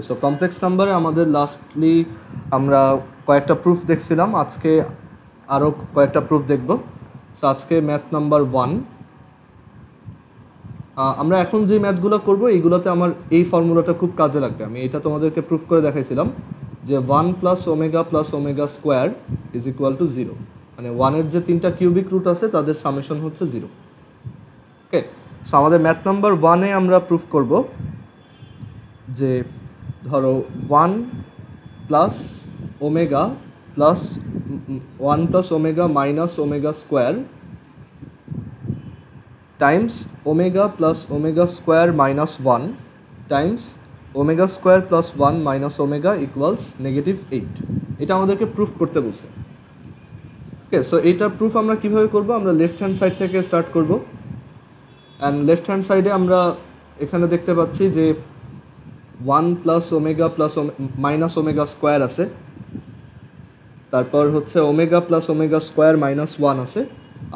So complex নাম্বারে আমাদের lastly আমরা কয়েকটা প্রুফ দেখছিলাম, আজকে আরও কয়েকটা প্রুফ দেখব। সো আজকে ম্যাথ নাম্বার 1। আমরা এখন যে ম্যাথগুলো করব এইগুলোতে আমার এই ফর্মুলাটা খুব কাজে লাগবে। আমি এটা তোমাদেরকে প্রুফ করে দেখাইছিলাম যে 1 plus omega square is equal to 0, মানে 1-এর যে 3টা কিউবিক রুট আছে তাদের সামেশন হচ্ছে 0। ওকে, সো আমাদের ম্যাথ নাম্বার 1-এ আমরা প্রুফ করব যে ধরো 1 plus omega plus 1 plus omega minus omega square Times omega plus omega square minus 1 Times omega square plus 1 minus omega equals -8। এটা আমাদেরকে প্রুফ করতে বলছে। ওকে, সো এইটার প্রুফ আমরা কীভাবে করব? আমরা লেফট হ্যান্ড সাইড থেকে স্টার্ট করব। অ্যান্ড লেফট হ্যান্ড সাইডে আমরা এখানে দেখতে পাচ্ছি যে 1 plus omega plus minus omega square আছে, তারপর হচ্ছে omega plus omega square minus 1 আছে,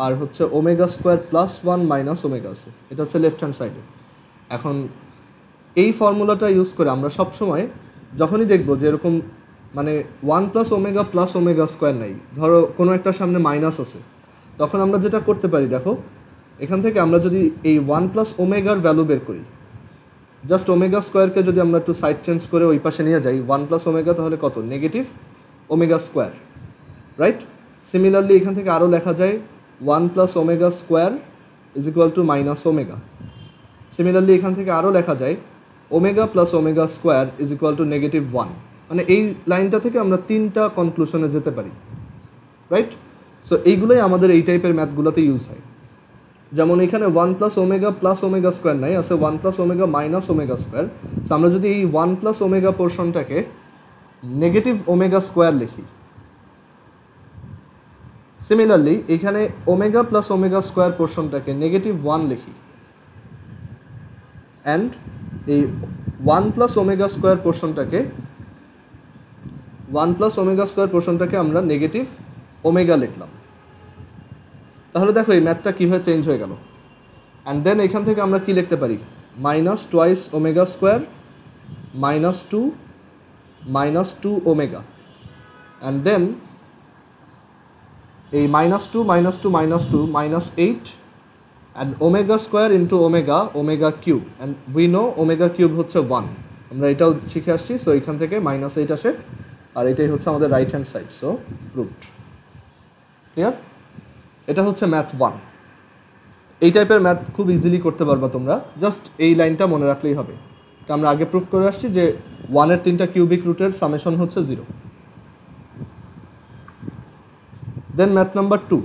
আর হচ্ছে omega square plus 1 minus omega আছে। এটা হচ্ছে লেফট হ্যান্ড সাইডে। এখন এই ফর্মুলাটা ইউজ করে আমরা সবসময় যখনই দেখব যে এরকম মানে 1 প্লাস ওমেগা স্কোয়ার নাই, ধরো কোনো একটা সামনে মাইনাস আছে, তখন আমরা যেটা করতে পারি দেখো, এখান থেকে আমরা যদি এই 1 প্লাস ওমেগার ভ্যালু বের করি, জাস্ট ওমেগা স্কোয়ারকে যদি আমরা একটু সাইড চেঞ্জ করে ওই পাশে নিয়ে যাই 1 প্লাস ওমেগা, তাহলে কত? Negative omega square, right? Similarly এখান থেকে আরও লেখা যায় 1 plus omega square is equal to minus omega. Similarly এখান থেকে আরও লেখা যায় omega plus omega square is equal two -1। মানে এই লাইনটা থেকে আমরা 3টা কনক্লুশনে যেতে পারি, রাইট? সো এইগুলোই আমাদের এই টাইপের ম্যাথগুলোতে ইউজ হয়। যেমন এখানে 1 প্লাস ওমেগা স্কোয়ার নাই, আছে 1 plus omega minus omega square. So আমরা যদি এই 1 প্লাস ওমেগা পোর্শনটাকে নেগেটিভ ওমেগা স্কোয়ার লিখি, সিমিলারলি এখানে ওমেগা প্লাস ওমেগা স্কোয়ার পোর্শনটাকে -1 লিখি, অ্যান্ড এই 1 প্লাস ওমেগা স্কোয়ার পোর্শনটাকে আমরা নেগেটিভ ওমেগা লিখলাম, তাহলে দেখো এই ম্যাথটা কীভাবে চেঞ্জ হয়ে গেল। অ্যান্ড দেন এখান থেকে আমরা কি লিখতে পারি? Minus twice omega square minus two omega, and then এই -2 and omega square into omega cube, and we know omega cube হচ্ছে 1, আমরা এটাও শিখে আসছি। সো এখান থেকে -8 আসে, আর এটাই হচ্ছে আমাদের right hand side. So proved. Clear? এটা হচ্ছে ম্যাথ 1। এই টাইপের ম্যাথ খুব ইজিলি করতে পারবা তোমরা, জাস্ট এই লাইনটা মনে রাখলেই হবে। তো আমরা আগে প্রুফ করে আসছি যে 1-এর 3টা কিউবিক রুটের সামেশন হচ্ছে 0। Then math number 2।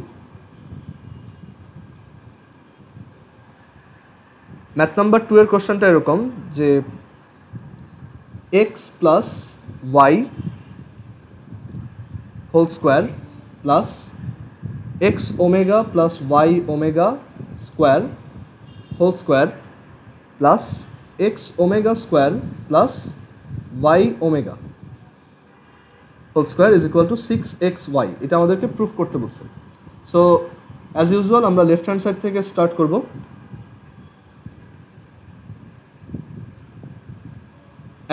Math number 2 এর কোশ্চেনটা এরকম যে x plus y whole square plus x omega plus y omega square whole square plus x omega square plus y omega whole square is equal to 6xy। এটা আমাদেরকে proof করতে বলছে। So as usual আমরা left hand side থেকে start করব।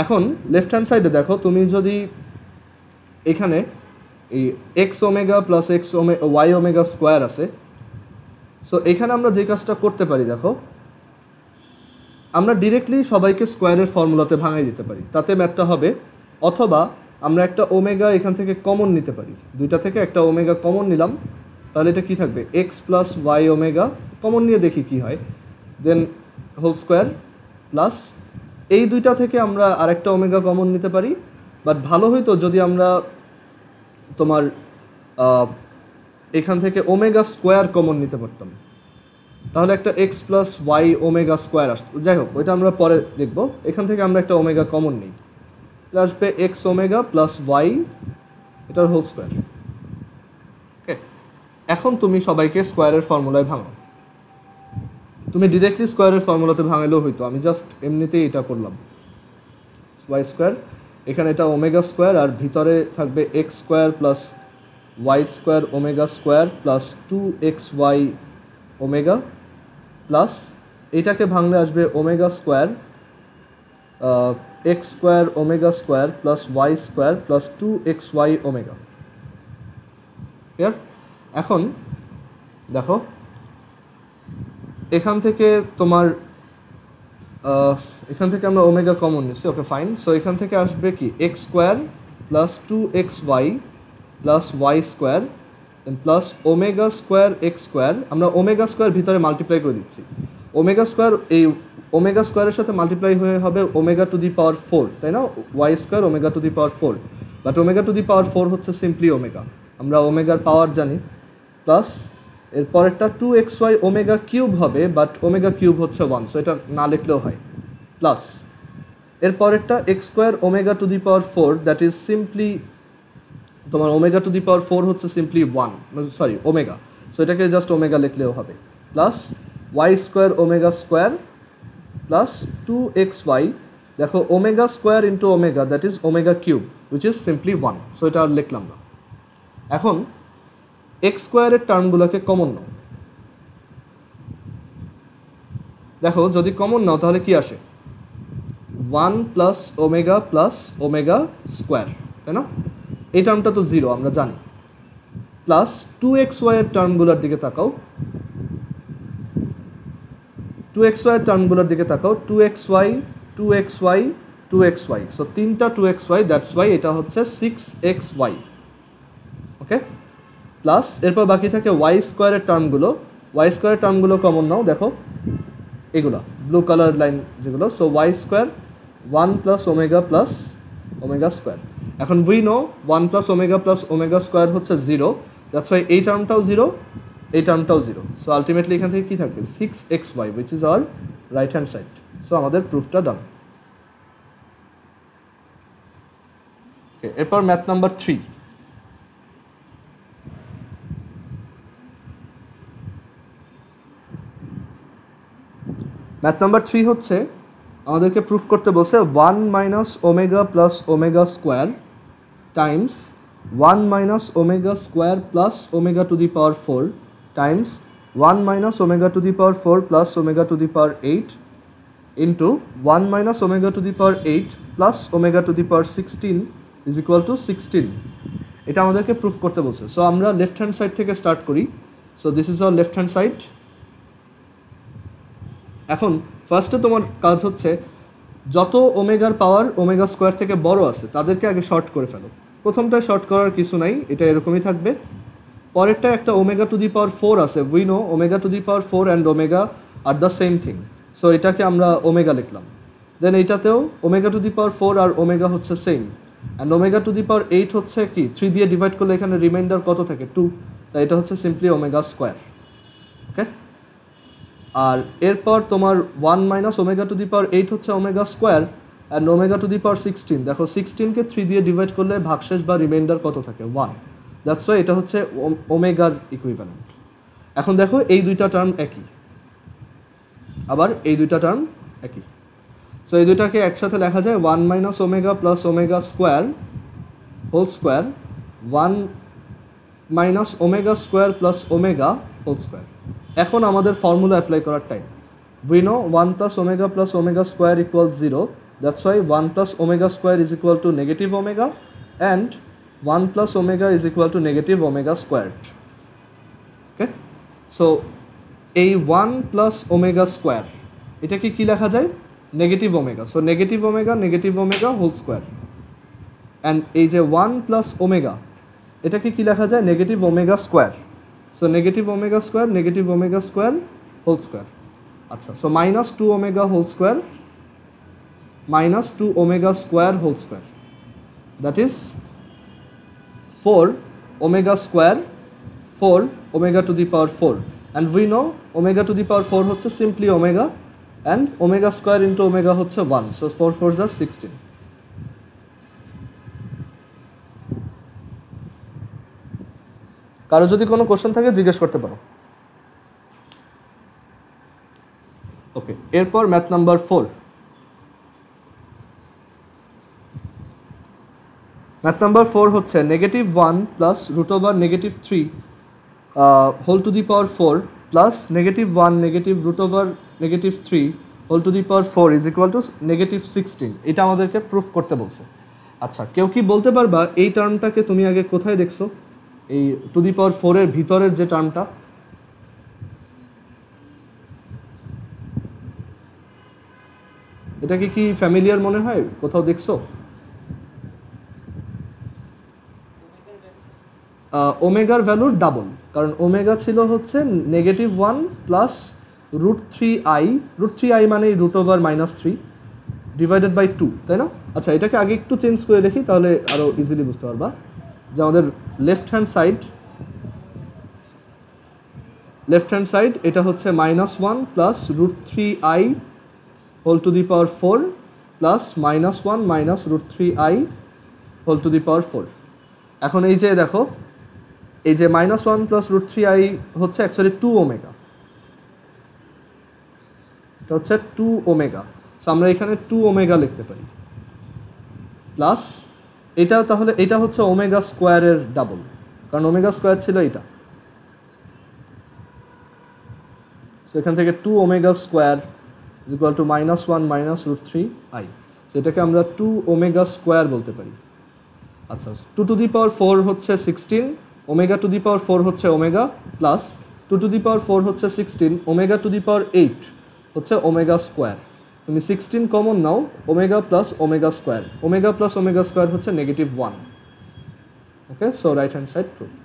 এখন left hand সাইডে দেখো, তুমি যদি এখানে এই x omega plus y omega square আছে, সো এখানে আমরা যে কাজটা করতে পারি দেখো, আমরা ডিরেক্টলি সবাইকে স্কোয়ারের ফর্মুলাতে ভাঙাই দিতে পারি, তাতে ম্যাথটা হবে। অথবা আমরা একটা ওমেগা এখান থেকে কমন নিতে পারি, দুইটা থেকে একটা ওমেগা কমন নিলাম, তাহলে এটা কী থাকবে? X plus y omega common নিয়ে দেখি কি হয়, দেন হোল স্কোয়ার প্লাস এই দুইটা থেকে আমরা আরেকটা ওমেগা কমন নিতে পারি। বাট ভালো হইতো যদি আমরা তোমার এখান থেকে ওমেগা স্কোয়ার কমন নিতে পারতাম, তাহলে একটা x plus y omega square আসতো। যাই হোক, ওইটা আমরা পরে দেখব। এখান থেকে আমরা একটা ওমেগা কমন নিই, আসবে এক্স ওমেগা প্লাস ওয়াই, এটার হোল স্কোয়ার। ওকে, এখন তুমি সবাইকে স্কোয়ারের ফর্মুলায় ভাঙো। তুমি ডিরেক্টলি স্কোয়ারের ফর্মুলাতে ভাঙালেও হইতো, আমি জাস্ট এমনিতেই এটা করলাম। ওয়াই স্কোয়ার, এখানে এটা ওমেগা স্কোয়ার, আর ভিতরে থাকবে x square plus y square omega square plus 2xy omega plus এটাকে ভাঙলে আসবে omega square x square omega square plus y square plus 2xy omega. Clear? এখন দেখো এখান থেকে তোমার এখান থেকে আমরা ওমেগা কমন নিচ্ছি, ওকে ফাইন। সো এখান থেকে আসবে কি x square plus 2xy plus y square plus omega square x square. আমরা ওমেগা স্কোয়ার ভিতরে মাল্টিপ্লাই করে দিচ্ছি। ওমেগা স্কোয়ার এই ওমেগা স্কোয়ারের সাথে মাল্টিপ্লাই হয়ে হবে ওমেগা টু দি পাওয়ার 4, তাই না? Y square omega to the power 4, but omega to the power 4 হচ্ছে সিম্পলি ওমেগা, আমরা ওমেগার পাওয়ার জানি। প্লাস এর পরেরটা 2xy ওমেগা কিউব হবে, বাট ওমেগা কিউব হচ্ছে 1, সো এটা না লিখলেও হয়। প্লাস এর পরেরটা x square omega to the power 4, that is simply তোমার ওমেগা টু দি পাওয়ার 4 হচ্ছে সিম্পলি 1, সরি ওমেগা, সো এটাকে জাস্ট ওমেগা লিখলেও হবে। Plus y square omega square plus 2xy, দেখো omega square into omega that is omega cube which is simply 1, so এটা আর লিখলাম না। এখন এক্স স্কোয়ারের টার্মগুলোকে কমন নাও। দেখো যদি কমন নাও তাহলে কি আসে? 1 প্লাস ওমেগা স্কোয়ার, তাই না? এই টার্মটা তো 0 আমরা জানি। প্লাস 2xy এর টার্মগুলোর দিকে তাকাও, 2xy এর টার্মগুলোর দিকে তাকাও, 2xy, সো তিনটা 2xy, দ্যাটস ওয়াই এটা হচ্ছে 6xy। ওকে, প্লাস এরপর বাকি থাকে ওয়াই স্কোয়ারের টার্মগুলো কমন নাও। দেখো এগুলো ব্লু কালার লাইন যেগুলো, so Y square 1 plus omega square. এখন we know 1 plus omega square হচ্ছে 0, দ্যাটস ওয়াই এই টার্মটাও 0, এই টার্মটাও 0, সো আলটিমেটলি এখান থেকে কী থাকবে? 6xy which is our right hand side. So আমাদের প্রুফটা ডান। এরপর ম্যাথ নাম্বার 3। ম্যাথ নাম্বার 3 হচ্ছে আমাদেরকে প্রুফ করতে বলছে 1 minus omega plus omega square times 1 minus omega square plus omega to the power 4 Times 1 minus omega to the power 4 plus omega to the power 8 into 1 minus omega to the power 8 plus omega to the power 16 is equal to 16। এটা আমাদেরকে proof করতে বলছে। So আমরা left hand side থেকে start করি। So this is our left hand side. এখন ফার্স্টে তোমার কাজ হচ্ছে যত ওমেগার পাওয়ার ওমেগা স্কোয়ার থেকে বড় আছে তাদেরকে আগে শর্ট করে ফেলো। প্রথমটায় শর্ট করার কিছু নাই, এটা এরকমই থাকবে। পরেরটা একটা ওমেগা টু দি পাওয়ার 4 আছে, we know omega to the power 4 and omega আর দ্য সেম থিং, সো এটাকে আমরা ওমেগা লিখলাম। দেন এইটাতেও ওমেগা টু দি পাওয়ার 4 আর ওমেগা হচ্ছে same, and omega to the power 8 হচ্ছে কি 3 দিয়ে ডিভাইড করলে এখানে রিমাইন্ডার কত থাকে? 2, তাই এটা হচ্ছে সিম্পলি ওমেগা স্কোয়ার। ওকে, আর এরপর তোমার 1 minus omega to the power 8 হচ্ছে omega square and omega to the power 16, দেখো 16কে 3 দিয়ে ডিভাইড করলে ভাগশেষ বা রিমাইন্ডার কত থাকে? 1, দ্যাটস ওয়াই এটা হচ্ছে ওমেগার ইকুইভ্যালেন্ট। এখন দেখো এই দুইটা টার্ম একই, আবার এই দুইটা টার্ম একই, সো এই দুইটাকে একসাথে লেখা যায় 1 minus omega plus omega square whole square 1 minus omega square plus omega whole square. এখন আমাদের ফর্মুলা অ্যাপ্লাই করার time. We know 1 plus omega square equal 0, that's why 1 plus omega square is equal to negative omega and 1 plus omega is equal to negative omega squared. Okay, so এই 1 plus omega square এটাকে কী লেখা যায়? Negative omega, so negative omega whole square. And এই যে 1 plus omega এটাকে কী লেখা যায়? Negative omega square, so negative omega square whole square. আচ্ছা, so minus 2 omega whole square minus 2 omega square whole square, that is 4 omega square 4 omega to the power 4, and we know omega to the power 4 হচ্ছে simply omega and omega square into omega হচ্ছে 1, so 4 4 যা 16। কারো যদি কোনো question থাকে জিজ্ঞেস করতে পারো। ওকে, এরপর ম্যাথ নাম্বার 4। ম্যাথ নাম্বার 4 হচ্ছে negative 1 plus root over negative 3 whole to the power 4 plus negative 1 negative root over negative 3 whole to the power 4 is equal to -16, এটা আমাদেরকে প্রুফ করতে বলছে। আচ্ছা, কেউ কি বলতে পারবা এই টার্মটাকে তুমি আগে কোথায় দেখছো? এই টু দি পাওয়ার 4 এর ভিতরের যে টার্মটা, এটাকে কি ফ্যামিলিয়ার মনে হয়? কোথাও দেখছো? ওমেগার ভ্যালুর ডাবল, কারণ ওমেগা ছিল হচ্ছে -1 প্লাস √3i, √3i মানে √/-3 ডিভাইডেড বাই 2, তাই না? আচ্ছা, এটাকে আগে একটু চেঞ্জ করে দেখি, তাহলে আরও ইজিলি বুঝতে পারবা যে আমাদের লেফট হ্যান্ড সাইড এটা হচ্ছে -1 plus √3i whole to the power 4 plus -1 minus √3i whole to the power 4। এখন এই যে দেখো, এই যে -1 প্লাস √3i হচ্ছে অ্যাকচুয়ালি 2 ওমেগা, এটা হচ্ছে 2 ওমেগা। সো আমরা এখানে 2 ওমেগা লিখতে পারি, প্লাস এটা, তাহলে এটা হচ্ছে ওমেগা স্কোয়ারের ডাবল, কারণ ওমেগা স্কোয়ার ছিল এটা। সো এখান থেকে 2 omega square is equal two -1 minus √3i, so এটাকে আমরা 2 ওমেগা স্কোয়ার বলতে পারি। আচ্ছা, 2 টু দি পাওয়ার 4 হচ্ছে 16, ওমেগা টু দি পাওয়ার 4 হচ্ছে omega, plus 2 two the power 4 হচ্ছে 16, ওমেগা টু দি পাওয়ার 8 হচ্ছে ওমেগা স্কোয়ার। তুমি 16 কমন নাও, ওমেগা প্লাস ওমেগা স্কোয়ার হচ্ছে -1। Okay, so right hand side proved.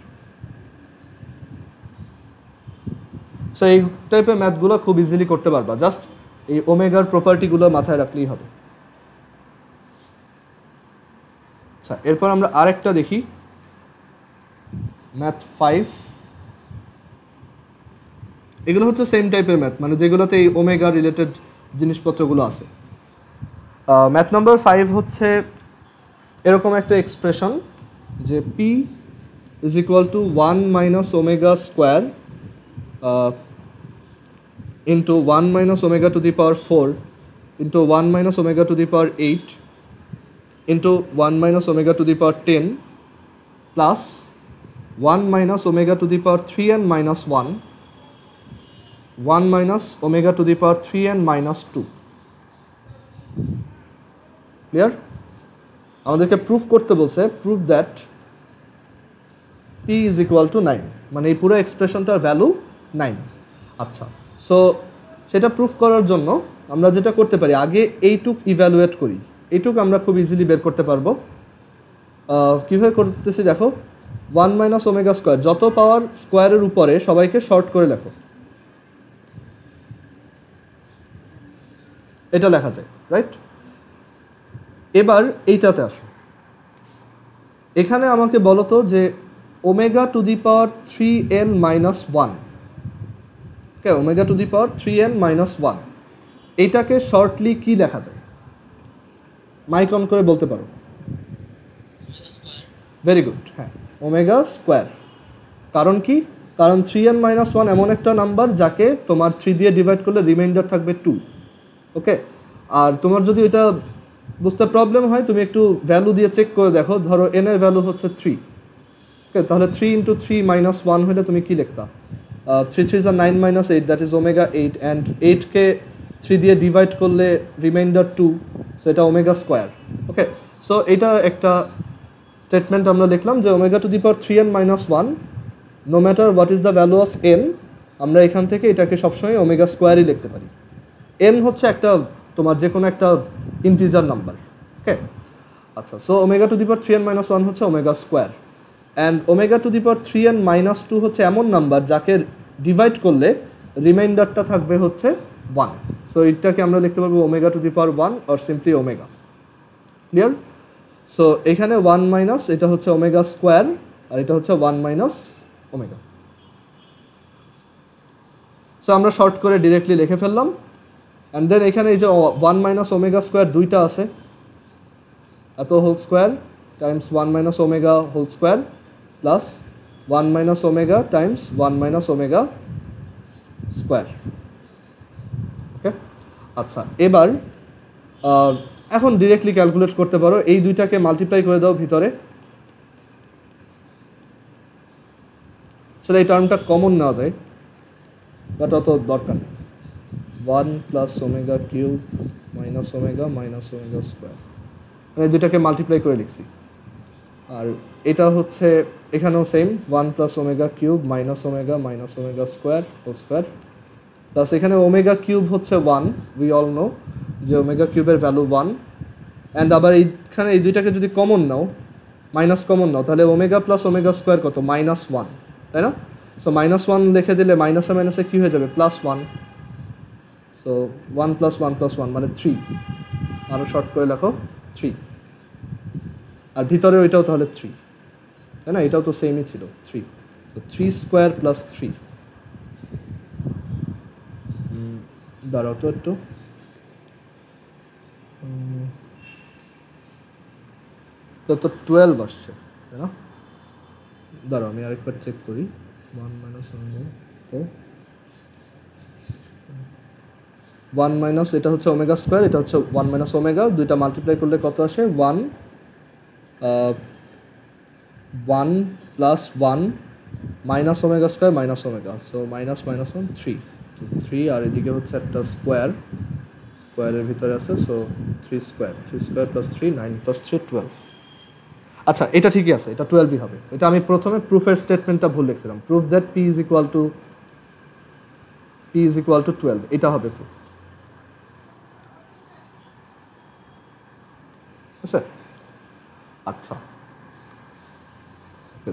সো এই টাইপের ম্যাথগুলো খুব ইজিলি করতে পারবা, জাস্ট এই ওমেগার প্রপার্টিগুলো মাথায় রাখলেই হবে। আচ্ছা, এরপর আমরা আরেকটা দেখি, ম্যাথ 5। এগুলো হচ্ছে সেম টাইপের ম্যাথ, মানে যেগুলোতে এই ওমেগা রিলেটেড জিনিসপত্রগুলো আছে। ম্যাথ নাম্বার 5 হচ্ছে এরকম একটা এক্সপ্রেশন যে p is equal two 1 minus omega square into 1 minus omega to the power 4 into 1 minus omega to the power 8 into 1 minus omega to the power 10 plus 1 minus omega to the power 3n minus 1 minus omega to the power 3n minus 2। Clear? আমাদেরকে proof করতে বলছে, proof that p is equal two 9, মানে এই পুরো এক্সপ্রেশনটার value 9। আচ্ছা, so সেটা proof করার জন্য আমরা যেটা করতে পারি, আগে এইটুক ইভ্যালুয়েট করি। এইটুক আমরা খুব ইজিলি বের করতে পারবো। কীভাবে করতেছি দেখো, 1 মাইনাস ওমেগা স্কোয়ার, যত পাওয়ার স্কোয়ারের উপরে সবাইকে শর্ট করে লেখো, এটা লেখা যায়, রাইট? এবার এইটাতে আসো, এখানে আমাকে বলো তো যে omega to the power 3n minus 1, okay, omega to the power 3n minus 1, এইটাকে শর্টলি কি লেখা যায়? মাইক অন করে বলতে পারো। ভেরি গুড, হ্যাঁ, ওমেগা স্কোয়ার। কারণ কি? কারণ 3n মাইনাস 1 এমন একটা নাম্বার যাকে তোমার 3 দিয়ে ডিভাইড করলে রিমাইন্ডার থাকবে 2, ওকে। আর তোমার যদি এটা বুঝতে প্রবলেম হয়, তুমি একটু ভ্যালু দিয়ে চেক করে দেখো, ধরো n এর ভ্যালু হচ্ছে 3, ওকে, তাহলে 3 ইন্টু 3 মাইনাস 1 হলে তুমি কি লিখতা? 3 3 9 minus 8, that is omega 8, and 8কে 3 দিয়ে ডিভাইড করলে রিমাইন্ডার 2, সো এটা ওমেগা স্কোয়ার। ওকে, সো এটা একটা স্টেটমেন্ট আমরা লিখলাম যে omega to the power 3n minus 1, no matter what is the value of n, আমরা এখান থেকে এটাকে সবসময় ওমেগা স্কোয়ারই লিখতে পারি। n হচ্ছে একটা তোমার যে কোনো একটা ইন্টিজার নাম্বার, ওকে। আচ্ছা, so omega to the power 3n minus 1 হচ্ছে omega square, and omega to the power 3n minus 2 হচ্ছে এমন নাম্বার যাকে ডিভাইড করলে রিমাইন্ডারটা থাকবে হচ্ছে 1, সো এটাকে আমরা লিখতে পারবো omega to the power 1 or simply omega. Clear? So এখানে 1 মাইনাস, এটা হচ্ছে ওমেগা স্কোয়ার, আর এটা হচ্ছে 1 মাইনাস ওমেগা। সো আমরা শর্ট করে ডিরেক্টলি লিখে ফেললাম, অ্যান্ড দেন এখানে এই যে 1 মাইনাস ওমেগা স্কোয়ার দুইটা আছে, এত whole square times 1 minus omega whole square plus 1 minus omega times 1 minus omega square, okay. আচ্ছা, এবার এখন ডিরেক্টলি ক্যালকুলেট করতে পারো, এই দুইটাকে মাল্টিপ্লাই করে দাও ভিতরে, আসলে এই টার্মটা কমন নেওয়া যায়, বাট অত দরকার নেই। 1 plus omega cube minus omega square, মানে দুটাকে মাল্টিপ্লাই করে লিখছি। আর এটা হচ্ছে এখানেও same 1 plus omega cube minus omega square whole square, plus এখানে ওমেগা কিউব হচ্ছে 1, উই অল নো যে ওমেগা কিউবের ভ্যালু 1, অ্যান্ড আবার এইখানে এই দুইটাকে যদি কমন নাও, মাইনাস কমন নাও, তাহলে ওমেগা প্লাস ওমেগা স্কোয়ার কত? -1, তাই না? সো -1 লিখে দিলে মাইনাসে মাইনাসে কী হয়ে যাবে? +1। সো 1 + 1 + 1 মানে 3, আরও শর্ট করে লেখো 3, আর ভিতরে ওইটাও তাহলে 3, তাই না? এটাও তো সেমই ছিল 3, তো 3 স্কোয়ার প্লাস 3, দাঁড়াও তো একটু, তো 12 আসছে, তাই না? দাঁড়াও আমি আরেকবার চেক করি। 1 - 1 তো 1 মাইনাস এটা হচ্ছে ওমেগা স্কোয়ার, এটা হচ্ছে 1 - ওমেগা, দুইটা মাল্টিপ্লাই করলে কত আসে? 1 + 1 minus omega square minus omega, so -1 3, 3, আর এদিকে হচ্ছে একটা স্কোয়ারের ভিতরে আছে, সো 3 স্কোয়ার + 3 9 + 3 12। আচ্ছা, এটা ঠিকই আছে, এটা 12ই হবে। এটা আমি প্রথমে প্রুফের স্টেটমেন্টটা ভুল লিখছিলাম, প্রুফ দ্যাট p = 12, এটা হবে প্রুফ। আচ্ছা আচ্ছা,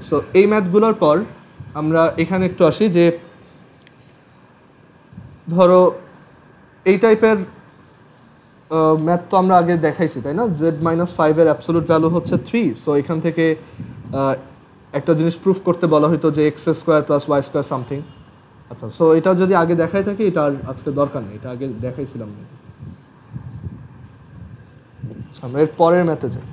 সো এই ম্যাথগুলোর পর আমরা এখানে একটু আসি যে ধরো এই টাইপের ম্যাথ তো আমরা আগে দেখাইছি, তাই না? z-5 এর অ্যাবসোলুট ভ্যালু হচ্ছে 3, সো এখান থেকে একটা জিনিস প্রুফ করতে বলা হতো যে x² + y² সামথিং। আচ্ছা, সো এটা যদি আগে দেখাই থাকি, এটা আর আজকে দরকার নেই, এটা আগে দেখাইছিলাম। আমরা এর পরের ম্যাথে যাই।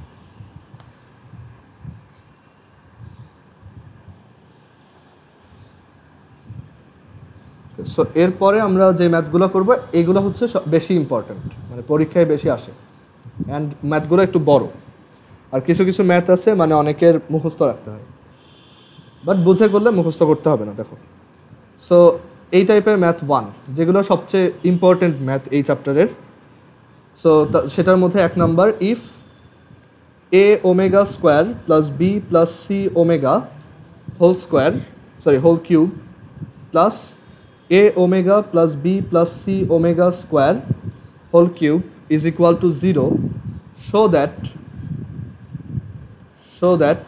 সো এরপরে আমরা যে ম্যাথগুলো করবো এগুলো হচ্ছে বেশি ইম্পর্ট্যান্ট, মানে পরীক্ষায় বেশি আসে, অ্যান্ড ম্যাথগুলো একটু বড়। আর কিছু কিছু ম্যাথ আছে মানে অনেকের মুখস্থ রাখতে হয়, বাট বুঝে করলে মুখস্থ করতে হবে না। দেখো, সো এই টাইপের ম্যাথ 1 যেগুলো সবচেয়ে ইম্পর্ট্যান্ট ম্যাথ এই চ্যাপ্টারের, সো সেটার মধ্যে 1 number, if a omega square plus b plus c omega whole cube plus a omega plus b plus c omega square whole cube is equal to 0, show that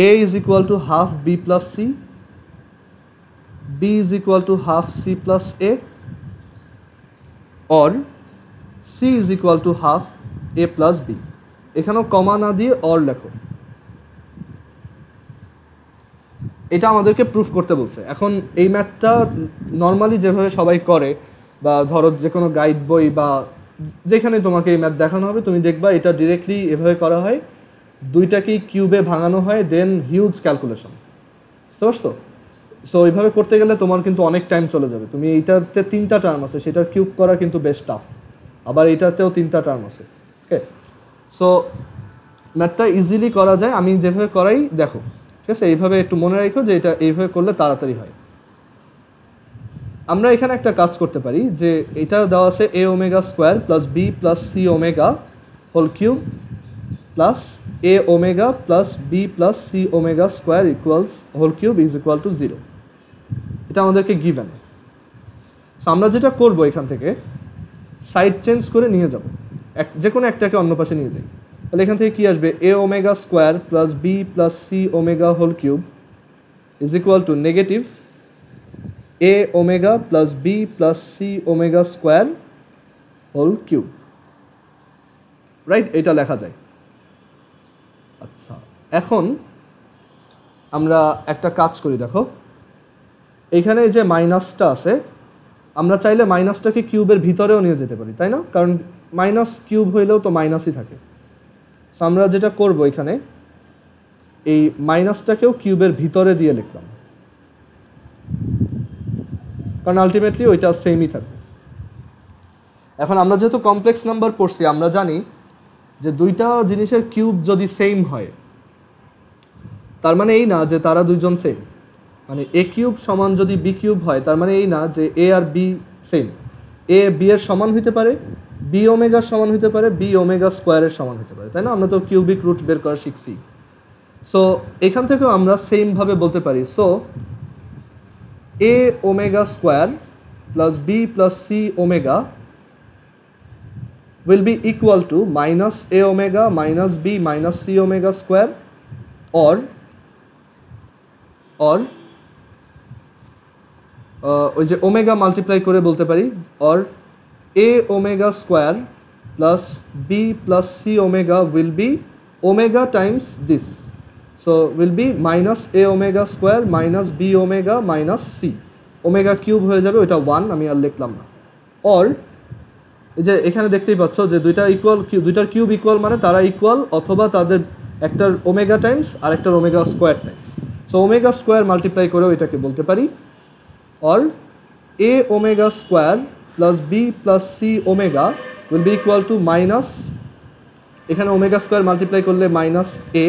a is equal to half b plus c, b is equal to half c plus a, or c is equal to half a plus b। এখানেও কমা না দিয়ে or লেখো। এটা আমাদেরকে proof করতে বলছে। এখন এই ম্যাথটা নর্মালি যেভাবে সবাই করে, বা ধরো যে কোনো গাইড বই বা যেখানে তোমাকে এই ম্যাথ দেখানো হবে, তুমি দেখবা এটা ডিরেক্টলি এভাবে করা হয়, দুইটাকেই কিউবে ভাঙানো হয়, দেন হিউজ ক্যালকুলেশন, বুঝতে পারছো? সো এইভাবে করতে গেলে তোমার কিন্তু অনেক টাইম চলে যাবে। তুমি এইটাতে 3টা টার্ম আছে, সেটার কিউব করা কিন্তু বেশ টাফ, আবার এইটাতেও 3টা টার্ম আছে। ওকে, সো ম্যাথটা ইজিলি করা যায়, আমি যেভাবে করাই দেখো, ঠিক আছে? এইভাবে একটু মনে রাখো যে এটা এইভাবে করলে তাড়াতাড়ি হয়। আমরা এখানে একটা কাজ করতে পারি যে এটা দেওয়া আছে a omega square plus b plus c omega whole cube plus a omega plus b plus c omega square equals whole cube is equal to 0, এটা আমাদেরকে গিভেন। সো আমরা যেটা করব, এখান থেকে সাইড চেঞ্জ করে নিয়ে যাব, যে কোনো একটাকে অন্য পাশে নিয়ে যাই। তাহলে এখান থেকে কী আসবে? a omega square plus b plus c omega whole cube is equal to negative a omega plus b plus c omega square whole cube, right? এটা লেখা যায়। আচ্ছা, এখন আমরা একটা কাজ করি, দেখো এখানে যে মাইনাসটা আছে, আমরা চাইলে মাইনাসটাকে কিউবের ভিতরেও নিয়ে যেতে পারি, তাই না? কারণ মাইনাস কিউব হইলেও তো মাইনাসই থাকে। সো আমরা যেটা করব, এখানে এই মাইনাসটাকেও কিউবের ভিতরে দিয়ে লিখলাম, কারণ আলটিমেটলি ওইটা সেমই থাকবে। এখন আমরা যেহেতু কমপ্লেক্স নাম্বার পড়ছি, আমরা জানি যে দুইটা জিনিসের কিউব যদি সেম হয়, তার মানে এই না যে তারা দুইজন সেম। মানে এ কিউব সমান যদি বি কিউব হয়, তার মানে এই না যে এ আর বি সেম, এ বি এর সমান হতে পারে, বি ওমেগার সমান হতে পারে, বি ওমেগা স্কোয়ারের সমান হতে পারে, তাই না? আমরা তো কিউবিক রুট বের করা শিখছি। সো এখান থেকেও আমরা সেমভাবে বলতে পারি, so a omega square plus b plus c omega will be equal to minus a omega minus b minus c omega square or ওই যে ওমেগা মাল্টিপ্লাই করে বলতে পারি or a omega square plus b plus c omega will be omega times this, so will be minus a omega square minus b omega minus c, omega cube হয়ে যাবে, ওইটা 1 আমি আর লিখলাম না। or এই যে এখানে দেখতেই পাচ্ছ যে দুইটার কিউব ইকুয়াল মানে তারা ইকুয়াল, অথবা তাদের একটার ওমেগা টাইমস আর একটার omega square times, so omega square multiply করেও এটাকে বলতে পারি। Or a omega square plus b plus c omega will be equal to minus, এখানে ওমেগা স্কোয়ার মাল্টিপ্লাই করলে মাইনাস এ,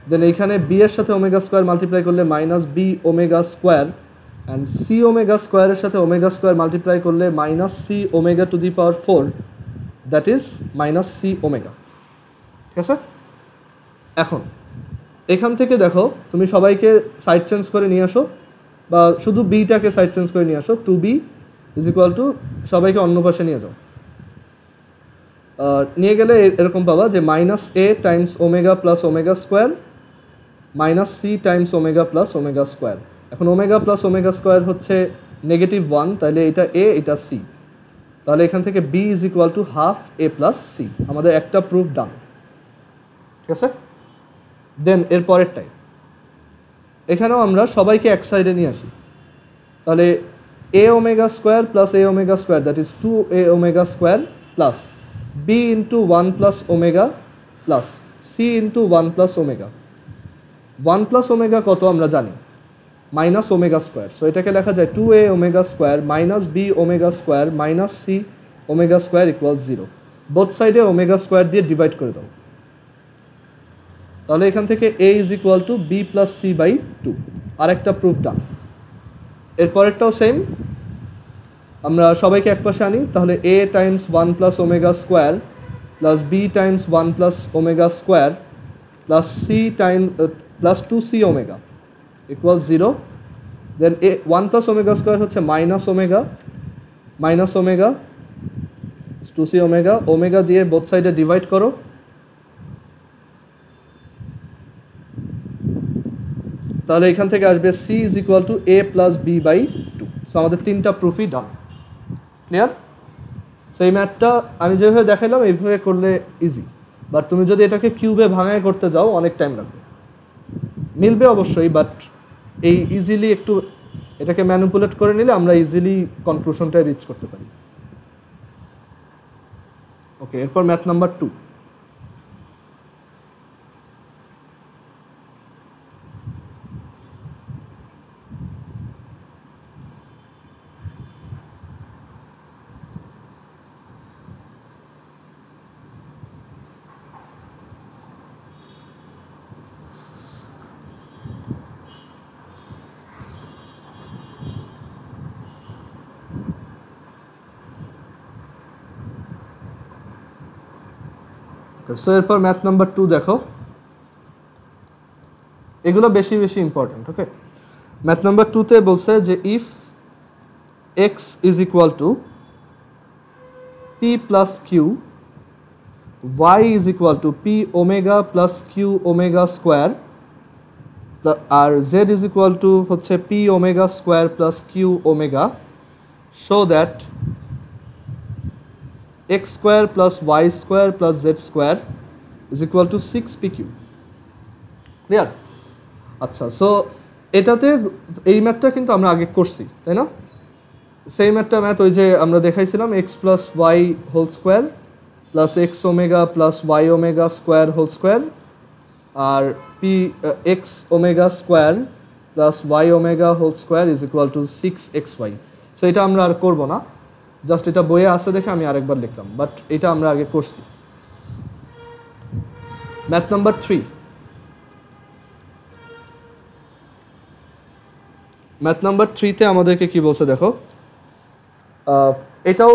দেন এইখানে বি এর সাথে ওমেগা স্কোয়ার মাল্টিপ্লাই করলে minus b omega square, and c omega স্কোয়ারের সাথে omega square multiply করলে minus c omega to the power 4, that is minus c omega. ঠিক আছে, এখন এখান থেকে দেখো তুমি সবাইকে সাইড চেঞ্জ করে নিয়ে আসো, বা শুধু বিটাকে সাইড চেঞ্জ করে নিয়ে আসো, 2b ইজ ইকুয়াল টু সবাইকে অন্য পাশে নিয়ে যাও, নিয়ে গেলে এরকম পাবা যে minus A times omega plus omega square minus C times omega plus omega square. এখন ওমেগা প্লাস ওমেগা স্কোয়ার হচ্ছে -1, তাহলে এটা এ এটা সি, তাহলে এখান থেকে b is equal to half a plus c, আমাদের একটা প্রুফ ডান। ঠিক আছে, দেন এর পরেরটাই এখানেও আমরা সবাইকে এক সাইডে নিয়ে আসি, তাহলে A omega square plus A omega square that is 2a omega square plus B into 1 plus omega plus C into 1 plus omega. 1 plus omega কত আমরা জানি, মাইনাস ওমেগা স্কোয়ার, সো এটাকে লেখা যায় 2a omega square minus b omega square minus c omega square equal 0, both সাইডে omega square দিয়ে divide করে দাও, তাহলে এখান থেকে a is equal to b plus c by 2, আরেকটা প্রুফ ডান। এরপরেরটাও সেম, আমরা সবাইকে এক পাশে আনি, তাহলে a times 1 plus omega square plus B times 1 plus omega square plus C time plus 2c omega equal 0, then 1 plus omega square হচ্ছে minus omega 2c omega, omega দিয়ে both সাইডে ডিভাইড করো, তাহলে এখান থেকে আসবে c is equal to a plus B by 2, so আমাদের তিনটা প্রুফই ডান। ক্লিয়ার? সো এই ম্যাথটা আমি যেভাবে দেখাইলাম এইভাবে করলে ইজি, বাট তুমি যদি এটাকে কিউবে ভাঙায় করতে যাও অনেক টাইম লাগবে, মিলবে অবশ্যই, বাট এই ইজিলি একটু এটাকে ম্যানিপুলেট করে নিলে আমরা ইজিলি কনক্লুশনটা রিচ করতে পারি। ওকে, এরপর ম্যাথ নাম্বার 2। সো এরপর ম্যাথ নাম্বার 2 দেখো, এগুলো বেশি ইম্পর্টেন্ট। ওকে, ম্যাথ নাম্বার 2তে বলছে যে if x is equal to p plus q, y is equal to p omega plus q omega square, আর জেড ইজ ইকুয়াল টু হচ্ছে p omega square plus q omega, show that x square plus y square plus z square is equal to 6pq. Clear? আচ্ছা, so এটাতে এই ম্যাথটা কিন্তু আমরা আগে করছি, তাই না? সেই ম্যাথ ওই যে আমরা দেখাইছিলাম x plus y whole square plus x omega plus y omega square whole square, আর p x omega square plus y omega whole square is equal to 6xy। So এটা আমরা আর করবো না, জাস্ট এটা বইয়ে আসে দেখে আমি আরেকবার লিখলাম, বাট এটা আমরা আগে করছি। ম্যাথ নাম্বার 3, ম্যাথ নাম্বার 3তে আমাদেরকে কি বলছে দেখো, এটাও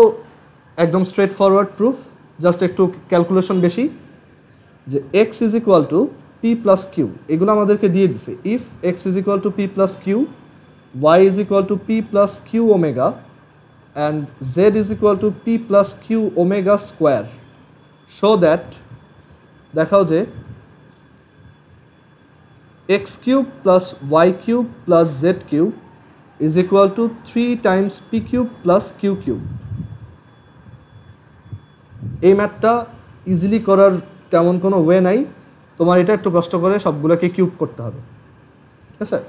একদম স্ট্রেট ফরওয়ার্ড প্রুফ, জাস্ট একটু ক্যালকুলেশন বেশি, যে x is equal to p plus q, এগুলো আমাদেরকে দিয়ে দিছে। If x is equal to p plus q, y is equal to p plus q omega, and z is equal to p plus q omega square, show that, দেখাও যে x cube plus y cube plus z cube is equal to 3 times p cube plus q cube. এই ম্যাথটা easily করার তেমন কোনো way নাই, তোমার এটা একটু কষ্ট করে সবগুলোকে কিউব করতে হবে, ঠিক আছে?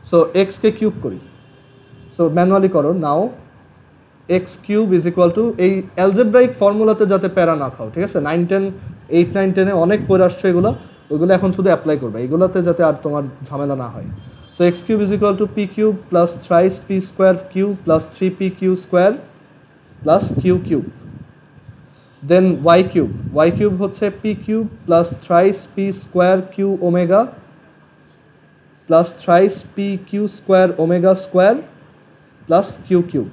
সো এক্সকে কিউব করি, সো ম্যানুয়ালি করো। Now x cube is equal to, এই অ্যালজেব্রাইক ফর্মুলাতে যাতে প্যারা না খাও, ঠিক আছে? 9, 10, 8, 9, 10-এ অনেক পড়ে আসছে এগুলো, ওইগুলো এখন শুধু অ্যাপ্লাই করবে, এইগুলোতে যাতে আর তোমার ঝামেলা না হয়। So x cube is equal to p cube plus thrice p square q plus 3p q square plus q cube. Then y cube হচ্ছে p cube plus thrice p square q omega plus thrice p q square omega square plus q cube.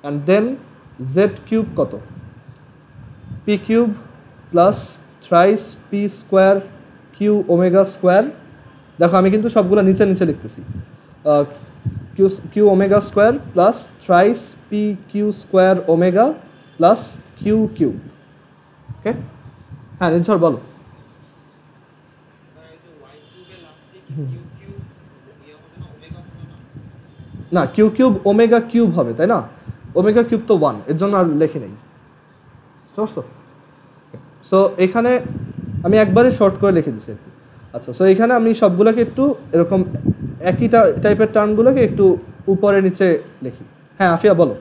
And then z cube কত? P cube plus thrice p square q omega square, দেখো আমি কিন্তু সবগুলো নিচে নিচে লিখতেছি, q omega square plus thrice p q square omega plus q cube. Okay, হ্যাঁ নির্ঝর বলো। না, কিউ কিউব ওমেগা কিউব হবে, তাই না? ওমেগা কিউব তো 1, এর জন্য আর লেখি নেই, বুঝতে পারছো? সো এখানে আমি একবারে শর্ট করে লিখে দিচ্ছি। আচ্ছা, সো এখানে আমি সবগুলোকে একটু এরকম একই টাইপের টার্মগুলোকে একটু উপরে নিচে লিখি। হ্যাঁ আফিয়া বলো।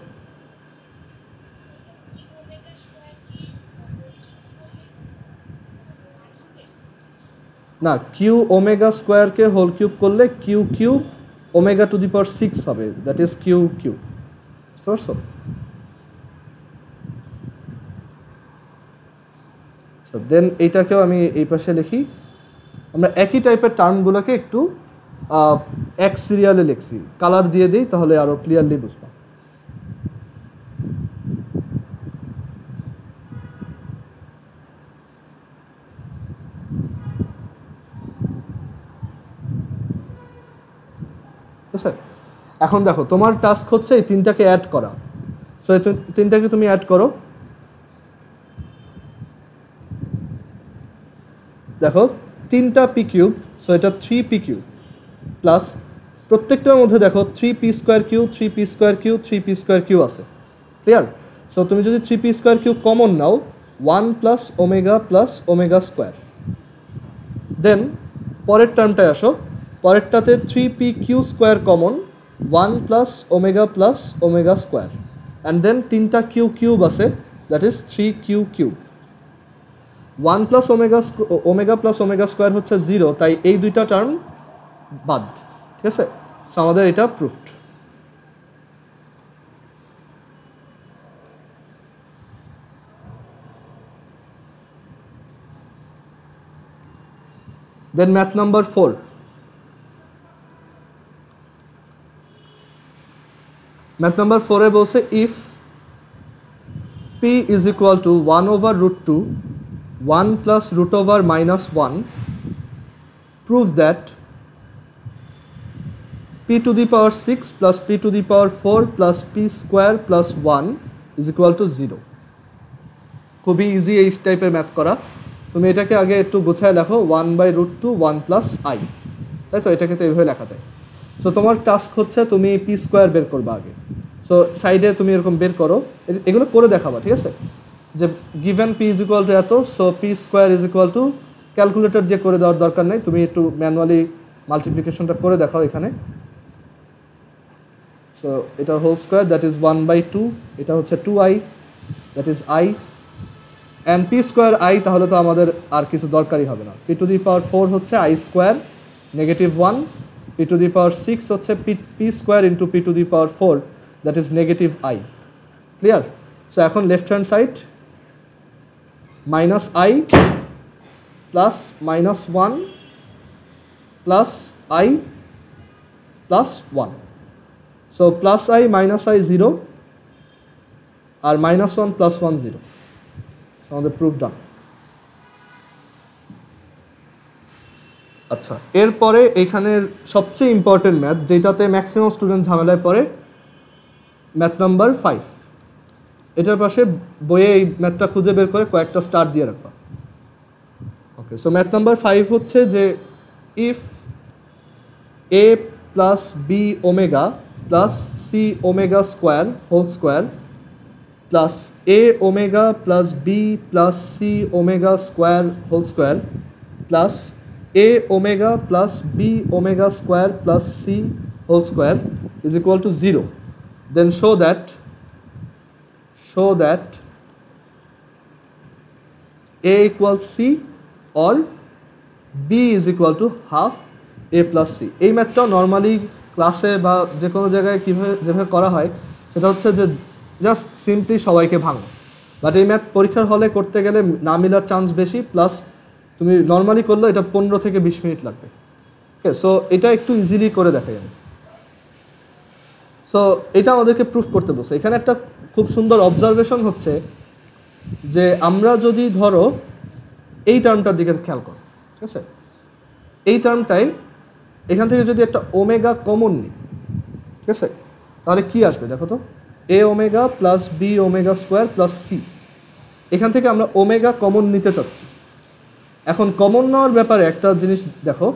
না, কিউ ওমেগা স্কোয়ারকে হোল কিউব করলে q cube omega to the power 6 হবে, দ্যাট ইজ কিউ কিউব, বুঝতে পারছো? দেন এইটাকেও আমি এই পাশে লিখি। আমরা একই টাইপের টার্মগুলোকে একটু এক সিরিয়ালে লিখছি, কালার দিয়ে দিই তাহলে আরও ক্লিয়ারলি বুঝবো। ঠিক আছে, এখন দেখো তোমার টাস্ক হচ্ছে এই তিনটাকে অ্যাড করা। সো এই তিনটাকে তুমি অ্যাড করো। দেখো 3টা পি কিউব, সো এটা 3p কিউব প্লাস প্রত্যেকটার মধ্যে দেখো 3p square q 3p square q 3p square q আছে, ক্লিয়ার? সো তুমি যদি 3p স্কোয়ার কিউ কমন নাও, 1 প্লাস ওমেগা স্কোয়ার। দেন পরের টার্মটায় আসো, পরেরটাতে 3p q square common, 1 plus omega square, and then 3টা কিউ কিউব আছে, that is 3q cube. 1 plus omega plus omega square হচ্ছে 0, তাই এই দুইটা টার্ম বাদ, ঠিক আছে? সো আমাদের এটা প্রুফড। দেন ম্যাথ নাম্বার 4, ম্যাথ নাম্বার 4-এ বলছে if p is equal two 1/√2 1 plus root over minus 1, prove that p to the power 6 plus p to the power 4 plus p square plus 1 is equal to 0. খুবই easy এই টাইপের math করা। তুমি এটাকে আগে একটু গোছায় লেখো, 1/√2 1 plus i, তাই তো? এটাকে তো এইভাবে লেখা যায়। সো তোমার টাস্ক হচ্ছে তুমি p স্কোয়ার বের করবা আগে। সো সাইডে তুমি এরকম বের করো, এগুলো করে দেখাবা, ঠিক আছে? যে given p is equal to এত, so p square is equal to, calculator দিয়ে করে দেওয়ার দরকার নেই, তুমি একটু ম্যানুয়ালি মাল্টিপ্লিকেশনটা করে দেখাও এখানে। সো এটা হোল স্কোয়ার, দ্যাট ইজ 1/2, এটা হচ্ছে 2i, that is i, and p square i, তাহলে তো আমাদের আর কিছু দরকারই হবে না। p টু দি পাওয়ার 4 হচ্ছে i square -1, p to the power 6 হচ্ছে p square into p to the power 4, that is -i, clear? So এখন left hand side -i plus -1 plus i plus 1, so plus i minus i 0, আর -1 + 1 0 আমাদের proof ডান। আচ্ছা, এরপরে এখানের সবচেয়ে important math, যেটাতে maximum student ঝামেলায় পড়ে, ম্যাথ নাম্বার 5। এটার পাশে বইয়ে এই ম্যাথটা খুঁজে বের করে কয়েকটা স্টার দিয়ে রাখবা। ওকে, সো ম্যাথ নাম্বার 5 হচ্ছে যে if a plus b omega plus c omega square whole square plus A omega plus b plus c omega square whole square plus a omega plus b omega square plus c whole square is equal to 0, then show that a equals c or b is equal to half a plus c। এই ম্যাথটা normally ক্লাসে বা যে কোনো জায়গায় কীভাবে যেভাবে করা হয় সেটা হচ্ছে যে জাস্ট সিম্পলি সবাইকে ভাঙো, বাট এই ম্যাথ পরীক্ষার হলে করতে গেলে না মিলার চান্স বেশি, প্লাস তুমি নর্মালি করলে এটা 15 থেকে 20 মিনিট লাগবে। ওকে, সো এটা একটু ইজিলি করে দেখাই আমি। সো এটা আমাদেরকে প্রুফ করতে বলছে। এখানে একটা খুব সুন্দর অবজারভেশন হচ্ছে যে আমরা যদি ধরো এই টার্মটার দিকে খেয়াল করো, ঠিক আছে, এই টার্মটাই এখান থেকে যদি একটা ওমেগা কমন নিই, ঠিক আছে, তাহলে কি আসবে দেখো তো, a omega plus b omega square plus c. এখান থেকে আমরা ওমেগা কমন নিতে চাচ্ছি। এখন কমন নেওয়ার ব্যাপারে একটা জিনিস দেখো,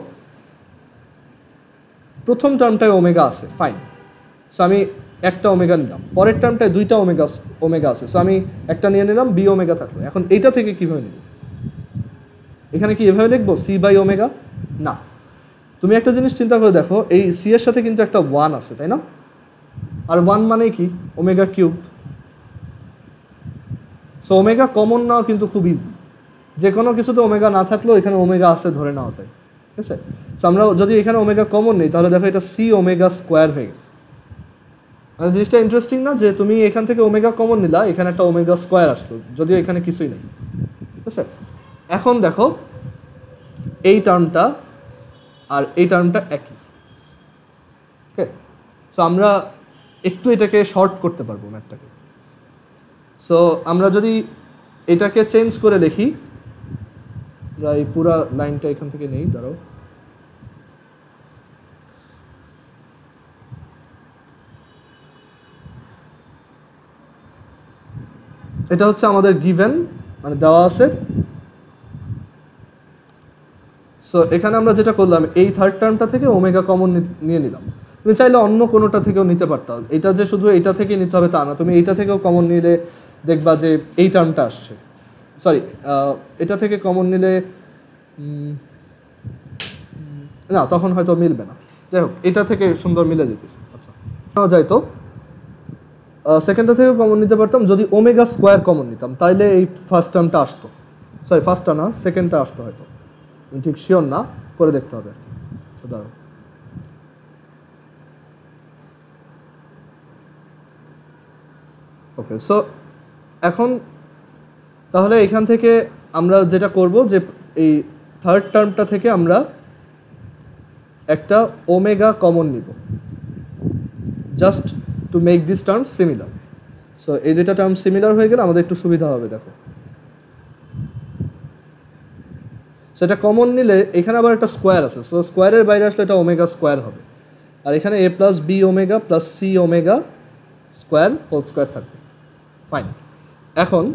প্রথম টার্মটায় ওমেগা আছে, ফাইন, সো আমি একটা ওমেগা নিলাম। পরের টার্মটায় দুইটা ওমেগা আছে, সো আমি একটা নিয়ে নিলাম, বি ওমেগা থাকলো। এখন এইটা থেকে কীভাবে নিব? এখানে কি এভাবে লিখবো সি বাই ওমেগা? না, তুমি একটা জিনিস চিন্তা করে দেখো, এই সি এর সাথে কিন্তু একটা 1 আছে, তাই না? আর 1 মানে কি? Omega cube. So omega common নেওয়া কিন্তু খুব ইজি, যে কোনো কিছুতে ওমেগা না থাকলেও এখানে ওমেগা আছে ধরে নেওয়া যায়, ঠিক আছে। সো আমরা যদি এখানে ওমেগা কমন নেই তাহলে দেখো এটা সি ওমেগা স্কোয়ার হয়ে গেছে। মানে জিনিসটা ইন্টারেস্টিং না, যে তুমি এখান থেকে ওমেগা কমন নিলা, এখানে একটা ওমেগা স্কোয়ার আসলো, যদিও এখানে কিছুই নেই, ঠিক আছে। এখন দেখো এই টার্মটা আর এই টার্মটা একই, ওকে। সো আমরা একটু এটাকে শর্ট করতে পারবো ম্যাথটাকে। সো আমরা যদি এটাকে চেঞ্জ করে লিখি, আমরা এই পুরা লাইনটা এখান থেকে নেই, দাঁড়াও, এটা হচ্ছে আমাদের গিভেন, মানে দেওয়া আছে। সো এখানে আমরা যেটা করলাম, এই থার্ড টার্মটা থেকে ওমেগা কমন নিয়ে নিলাম। তুমি চাইলে অন্য কোনোটা থেকেও নিতে পারতাম, এটা যে শুধু এইটা থেকে নিতে হবে তা না, তুমি এইটা থেকেও কমন নিলে দেখবা যে এই টার্মটা আসছে, সরি এটা থেকে কমন নিলে না, তখন হয়তো মিলবে না। যাই হোক, এটা থেকে সুন্দর মিলে যেতেছে। আচ্ছা, যাই তো সেকেন্ডটা থেকে কমন নিতে পারতাম, যদি ওমেগা স্কোয়ার কমন নিতাম তাইলে এই ফার্স্ট টার্মটা আসতো, সরি ফার্স্টটা না, সেকেন্ডটা আসতো হয়তো, ঠিক শিওর না, করে দেখতে হবে। দাঁড়াও, ওকে। সো এখন তাহলে এখান থেকে আমরা যেটা করব, যে এই থার্ড টার্মটা থেকে আমরা একটা ওমেগা কমন নিব, just to make this term similar. So এই দুটা টার্ম সিমিলার হয়ে গেলে আমাদের একটু সুবিধা হবে। দেখো, সেটা কমন নিলে এখানে আবার একটা স্কোয়ার আছে, সো স্কোয়ারের বাইরে আসলে এটা ওমেগা স্কোয়ার হবে, আর এখানে a plus b omega plus c omega square whole square থাকবে, ফাইন। এখন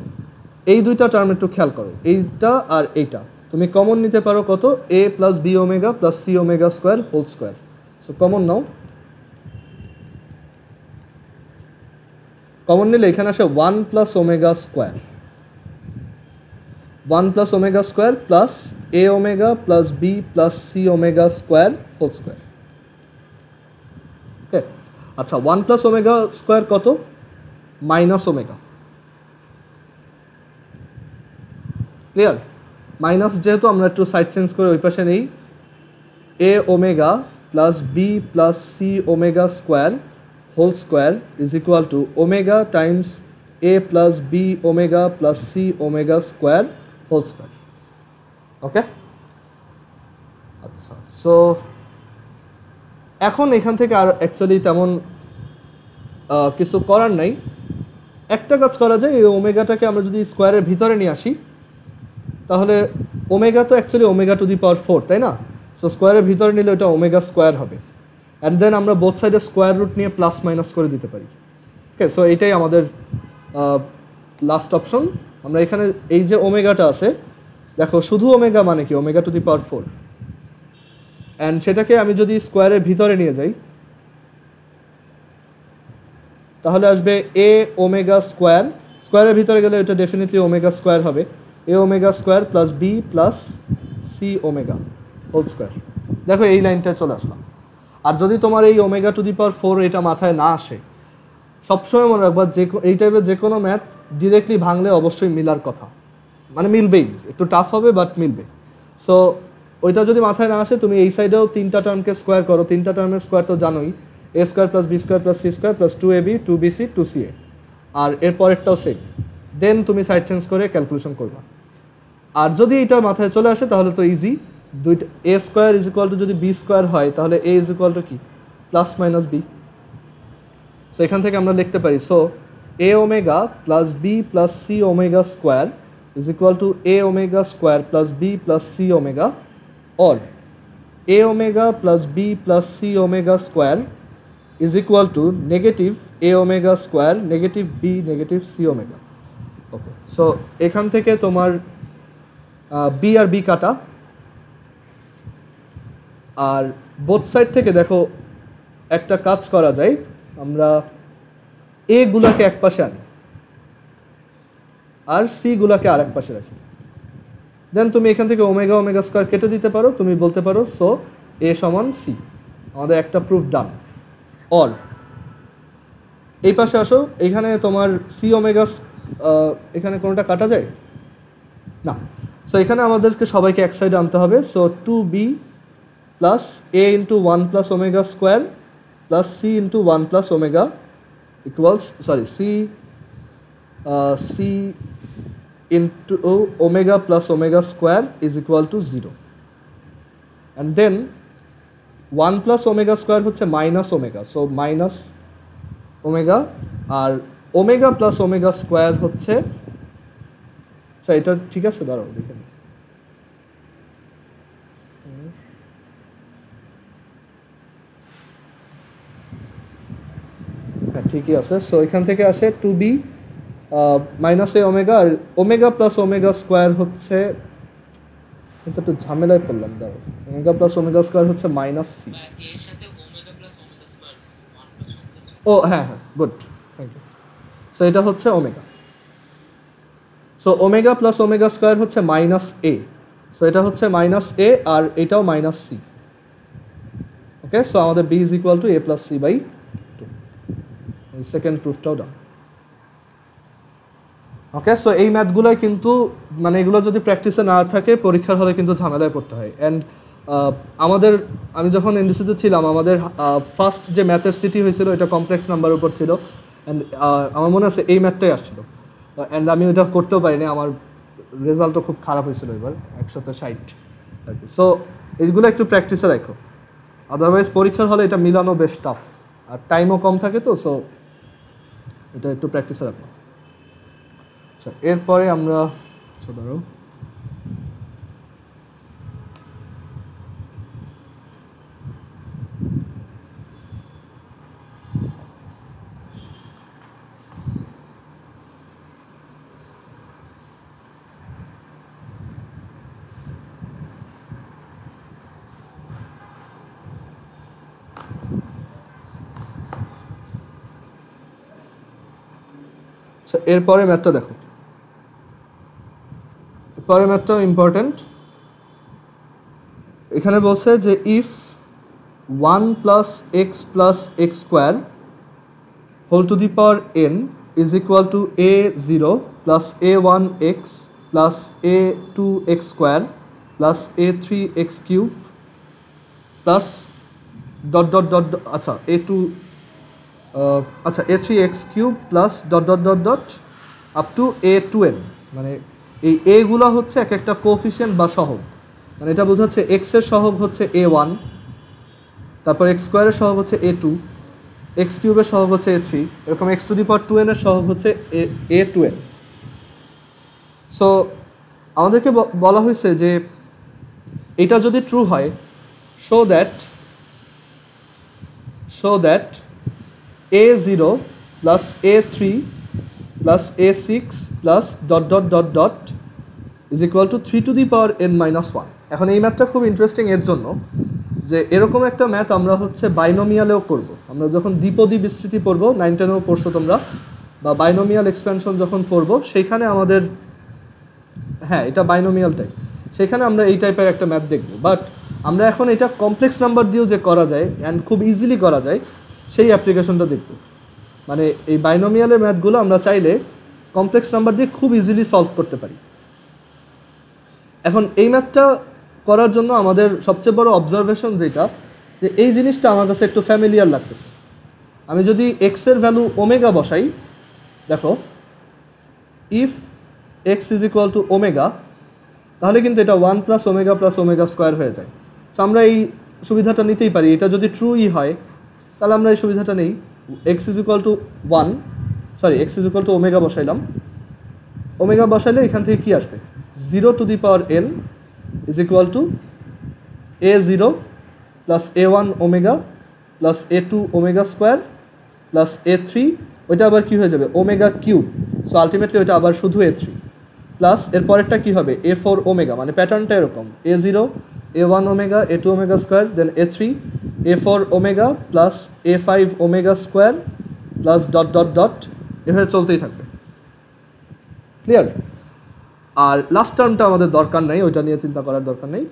এই দুইটা টার্ম একটু খেয়াল করো, এইটা আর এইটা তুমি কমন নিতে পারো কত, a plus b omega plus c omega square whole square. So common নাও, কমন নিলে এখানে আসে 1 plus omega square, 1 plus omega square plus এ omega plus b plus c omega square whole square, okay. আচ্ছা, 1 plus omega square কত? Minus omega, clear? Minus যেহেতু আমরা একটু side change করে ওই পাশে নেই, a omega plus b plus c omega square whole square is equal to omega times a plus b omega plus c omega square whole square, okay. আচ্ছা, so এখন এখান থেকে আর অ্যাকচুয়ালি তেমন কিছু করার নাই, একটা কাজ করা যায়, এই ওমেগাটাকে আমরা যদি স্কোয়ারের ভিতরে নিয়ে আসি, তাহলে ওমেগা তো actually omega to the power 4, তাই না? সো স্কোয়ারের ভিতরে নিলে ওটা ওমেগা স্কোয়ার হবে, অ্যান্ড দেন আমরা বোথ সাইডে স্কোয়ার রুট নিয়ে প্লাস মাইনাস করে দিতে পারি। ওকে, সো এইটাই আমাদের লাস্ট অপশন। আমরা এখানে এই যে ওমেগাটা আছে, দেখো শুধু ওমেগা মানে কি, omega to the power 4, and সেটাকে আমি যদি স্কোয়ারের ভিতরে নিয়ে যাই, তাহলে আসবে এ ওমেগা স্কোয়ার, স্কোয়ারের ভিতরে গেলে এটা ডেফিনেটলি ওমেগা স্কোয়ার হবে, a omega square plus b plus c omega whole square. দেখো এই লাইনটা চলে আসলাম। আর যদি তোমার এই ওমেগা টু দি পাওয়ার 4 এটা মাথায় না আসে, সবসময় মনে রাখবা যে এই টাইপের যে কোনো ম্যাথ ডিরেক্টলি ভাঙলে অবশ্যই মিলার কথা, মানে মিলবেই, একটু টাফ হবে বাট মিলবে। সো ওইটা যদি মাথায় না আসে, তুমি এই সাইডেও 3টা টার্মকে স্কোয়ার করো, 3টা টার্মের স্কোয়ার তো জানোই, a square plus b square plus c square plus 2ab 2bc 2ca, আর এর পরেরটাও সেম। দেন তুমি সাইড চেঞ্জ করে ক্যালকুলেশন করবা। আর যদি এটা মাথায় চলে আসে তাহলে তো ইজি, দুইটা a square is equal to যদি বি স্কোয়ার হয়, তাহলে এ ইজ ইকুয়াল টু কি, প্লাস মাইনাস বি। সো এখান থেকে আমরা লিখতে পারি, so a omega plus b plus c omega square is equal to a omega square plus b plus c omega, or a omega plus b plus c omega square is equal to negative a omega square negative b negative c omega. Okay, so এখান থেকে তোমার B আর B কাটা, আর both side থেকে দেখো একটা কাজ করা যায়, আমরা এ গুলাকে এক পাশে আনি আর সি গুলাকে আরেক পাশে রাখি। দেন তুমি এখান থেকে ওমেগা ওমেগা স্কোয়ার কেটে দিতে পারো, তুমি বলতে পারো সো এ সমান সি। আমাদের একটা প্রুফ ডান। অর এই পাশে আসো, এখানে তোমার সি ওমেগা, এখানে কোনোটা কাটা যায় না, সো এখানে আমাদেরকে সবাইকে এক সাইডে আনতে হবে। So 2b plus a into 1 plus omega square plus C into 1 plus omega equals, sorry c into omega plus omega square is equal to 0, and then 1 plus omega square হচ্ছে minus omega, so minus omega, আর omega plus omega square হচ্ছে, এটা ঠিক আছে, দাঁড়াও দেখে নিই, হ্যাঁ ঠিকই আছে। সো এখান থেকে আসে 2b মাইনাস এ ওমেগা, আর ওমেগা প্লাস ওমেগা স্কোয়ার হচ্ছে, এটা একটু ঝামেলায় পড়লাম, দাঁড়ো, ওমেগা প্লাস ওমেগা স্কোয়ার হচ্ছে মাইনাস সি। ও হ্যাঁ হ্যাঁ, গুড, থ্যাংক ইউ। সো এটা হচ্ছে omega, so omega plus omega square হচ্ছে মাইনাস এ, সো এটা হচ্ছে মাইনাস এ, আর এটাও মাইনাস সি। ওকে, সো আমাদের b is equal to a plus c by 2, second প্রুফটাও ডান। ওকে, সো এই ম্যাথগুলোই কিন্তু, মানে এগুলো যদি প্র্যাকটিসে না থাকে পরীক্ষার হলে কিন্তু ঝামেলায় পড়তে হয়। অ্যান্ড আমি যখন এনডিসিতে ছিলাম, আমাদের ফার্স্ট যে ম্যাথের সিটি হয়েছিল এটা কমপ্লেক্স নাম্বারের উপর ছিল, অ্যান্ড আমার মনে আছে এই ম্যাথটাই আসছিল, অ্যান্ড আমি ওটা করতেও পারিনি, আমার রেজাল্টও খুব খারাপ হয়েছিল এবার 160 আর কি। সো এইগুলো একটু প্র্যাকটিসে রাখো, আদারওয়াইজ পরীক্ষার হলে এটা মিলানো বেশ টাফ, আর টাইমও কম থাকে, তো সো এটা একটু প্র্যাকটিসে রাখো। আচ্ছা, এরপরে আমরা ধরো এরপরে ম্যাথটা দেখো, পরের ম্যাথটাও ইম্পর্টেন্ট। এখানে বলছে যে if 1 plus x plus x square whole to the power n is equal to a0 plus a1 x plus a2 x square plus a3 x cube plus dot dot dot, আচ্ছা a2, আচ্ছা a3 x cube plus dot dot dot dot up to a2n, মানে এই এগুলো হচ্ছে এক একটা coefficient বা সহগ, মানে এটা বোঝাচ্ছে এক্স এর সহগ হচ্ছে a1, তারপর এক্স স্কোয়ারের সহগ হচ্ছে a2, এক্স কিউবের সহগ হচ্ছে a3, এরকম x two the power 2n এর সহগ হচ্ছে a2n। সো আমাদেরকে বলা হয়েছে যে এটা যদি ট্রু হয়, show that a0 plus a3 plus a6 plus dot dot dot dot is equal to 3 two the power n-1। এখন এই ম্যাথটা খুব ইন্টারেস্টিং এর জন্য যে এরকম একটা ম্যাথ আমরা হচ্ছে বাইনোমিয়ালেও করব। আমরা যখন দ্বিপদী বিস্তৃতি পড়ব, 9-10এও পড়ছো তোমরা, বা বাইনোমিয়াল এক্সপ্যানশন যখন পড়ব, সেইখানে আমাদের, হ্যাঁ এটা বাইনোমিয়াল টাইপ, সেখানে আমরা এই টাইপের একটা ম্যাথ দেখব। বাট আমরা এখন এটা কমপ্লেক্স নাম্বার দিয়েও যে করা যায় অ্যান্ড খুব ইজিলি করা যায় সেই অ্যাপ্লিকেশনটা দেখব। মানে এই বাইনোমিয়ালের ম্যাথগুলো আমরা চাইলে কমপ্লেক্স নাম্বার দিয়ে খুব ইজিলি সলভ করতে পারি। এখন এই ম্যাথটা করার জন্য আমাদের সবচেয়ে বড় অবজারভেশন যেটা, যে এই জিনিসটা আমার কাছে একটু ফ্যামিলিয়ার লাগতেছে। আমি যদি এক্সের ভ্যালু ওমেগা বসাই, দেখো if x is equal to omega, তাহলে কিন্তু এটা 1 প্লাস ওমেগা স্কোয়ার হয়ে যায়। সো আমরা এই সুবিধাটা নিতেই পারি। এটা যদি ট্রুই হয় তাহলে আমরা এই সুবিধাটা নেই। X is equal to omega বসাইলাম, ওমেগা বসাইলে এখান থেকে কি আসবে, 0 to the power n is equal to a0 plus a1 omega plus a2 omega square plus a3, ওইটা আবার কী হয়ে যাবে ওমেগা কিউব। সো আলটিমেটলি ওইটা আবার শুধু a3 প্লাস এর পরেরটা কী হবে a4 ওমেগা, মানে প্যাটার্নটা এরকম a0 a1 omega a2 omega square then a3 a4 omega plus a5 omega square plus dot dot dot, এভাবে চলতেই থাকবে। ক্লিয়ার? আর লাস্ট টার্মটা আমাদের দরকার নেই, ওইটা নিয়ে চিন্তা করার দরকার নেই।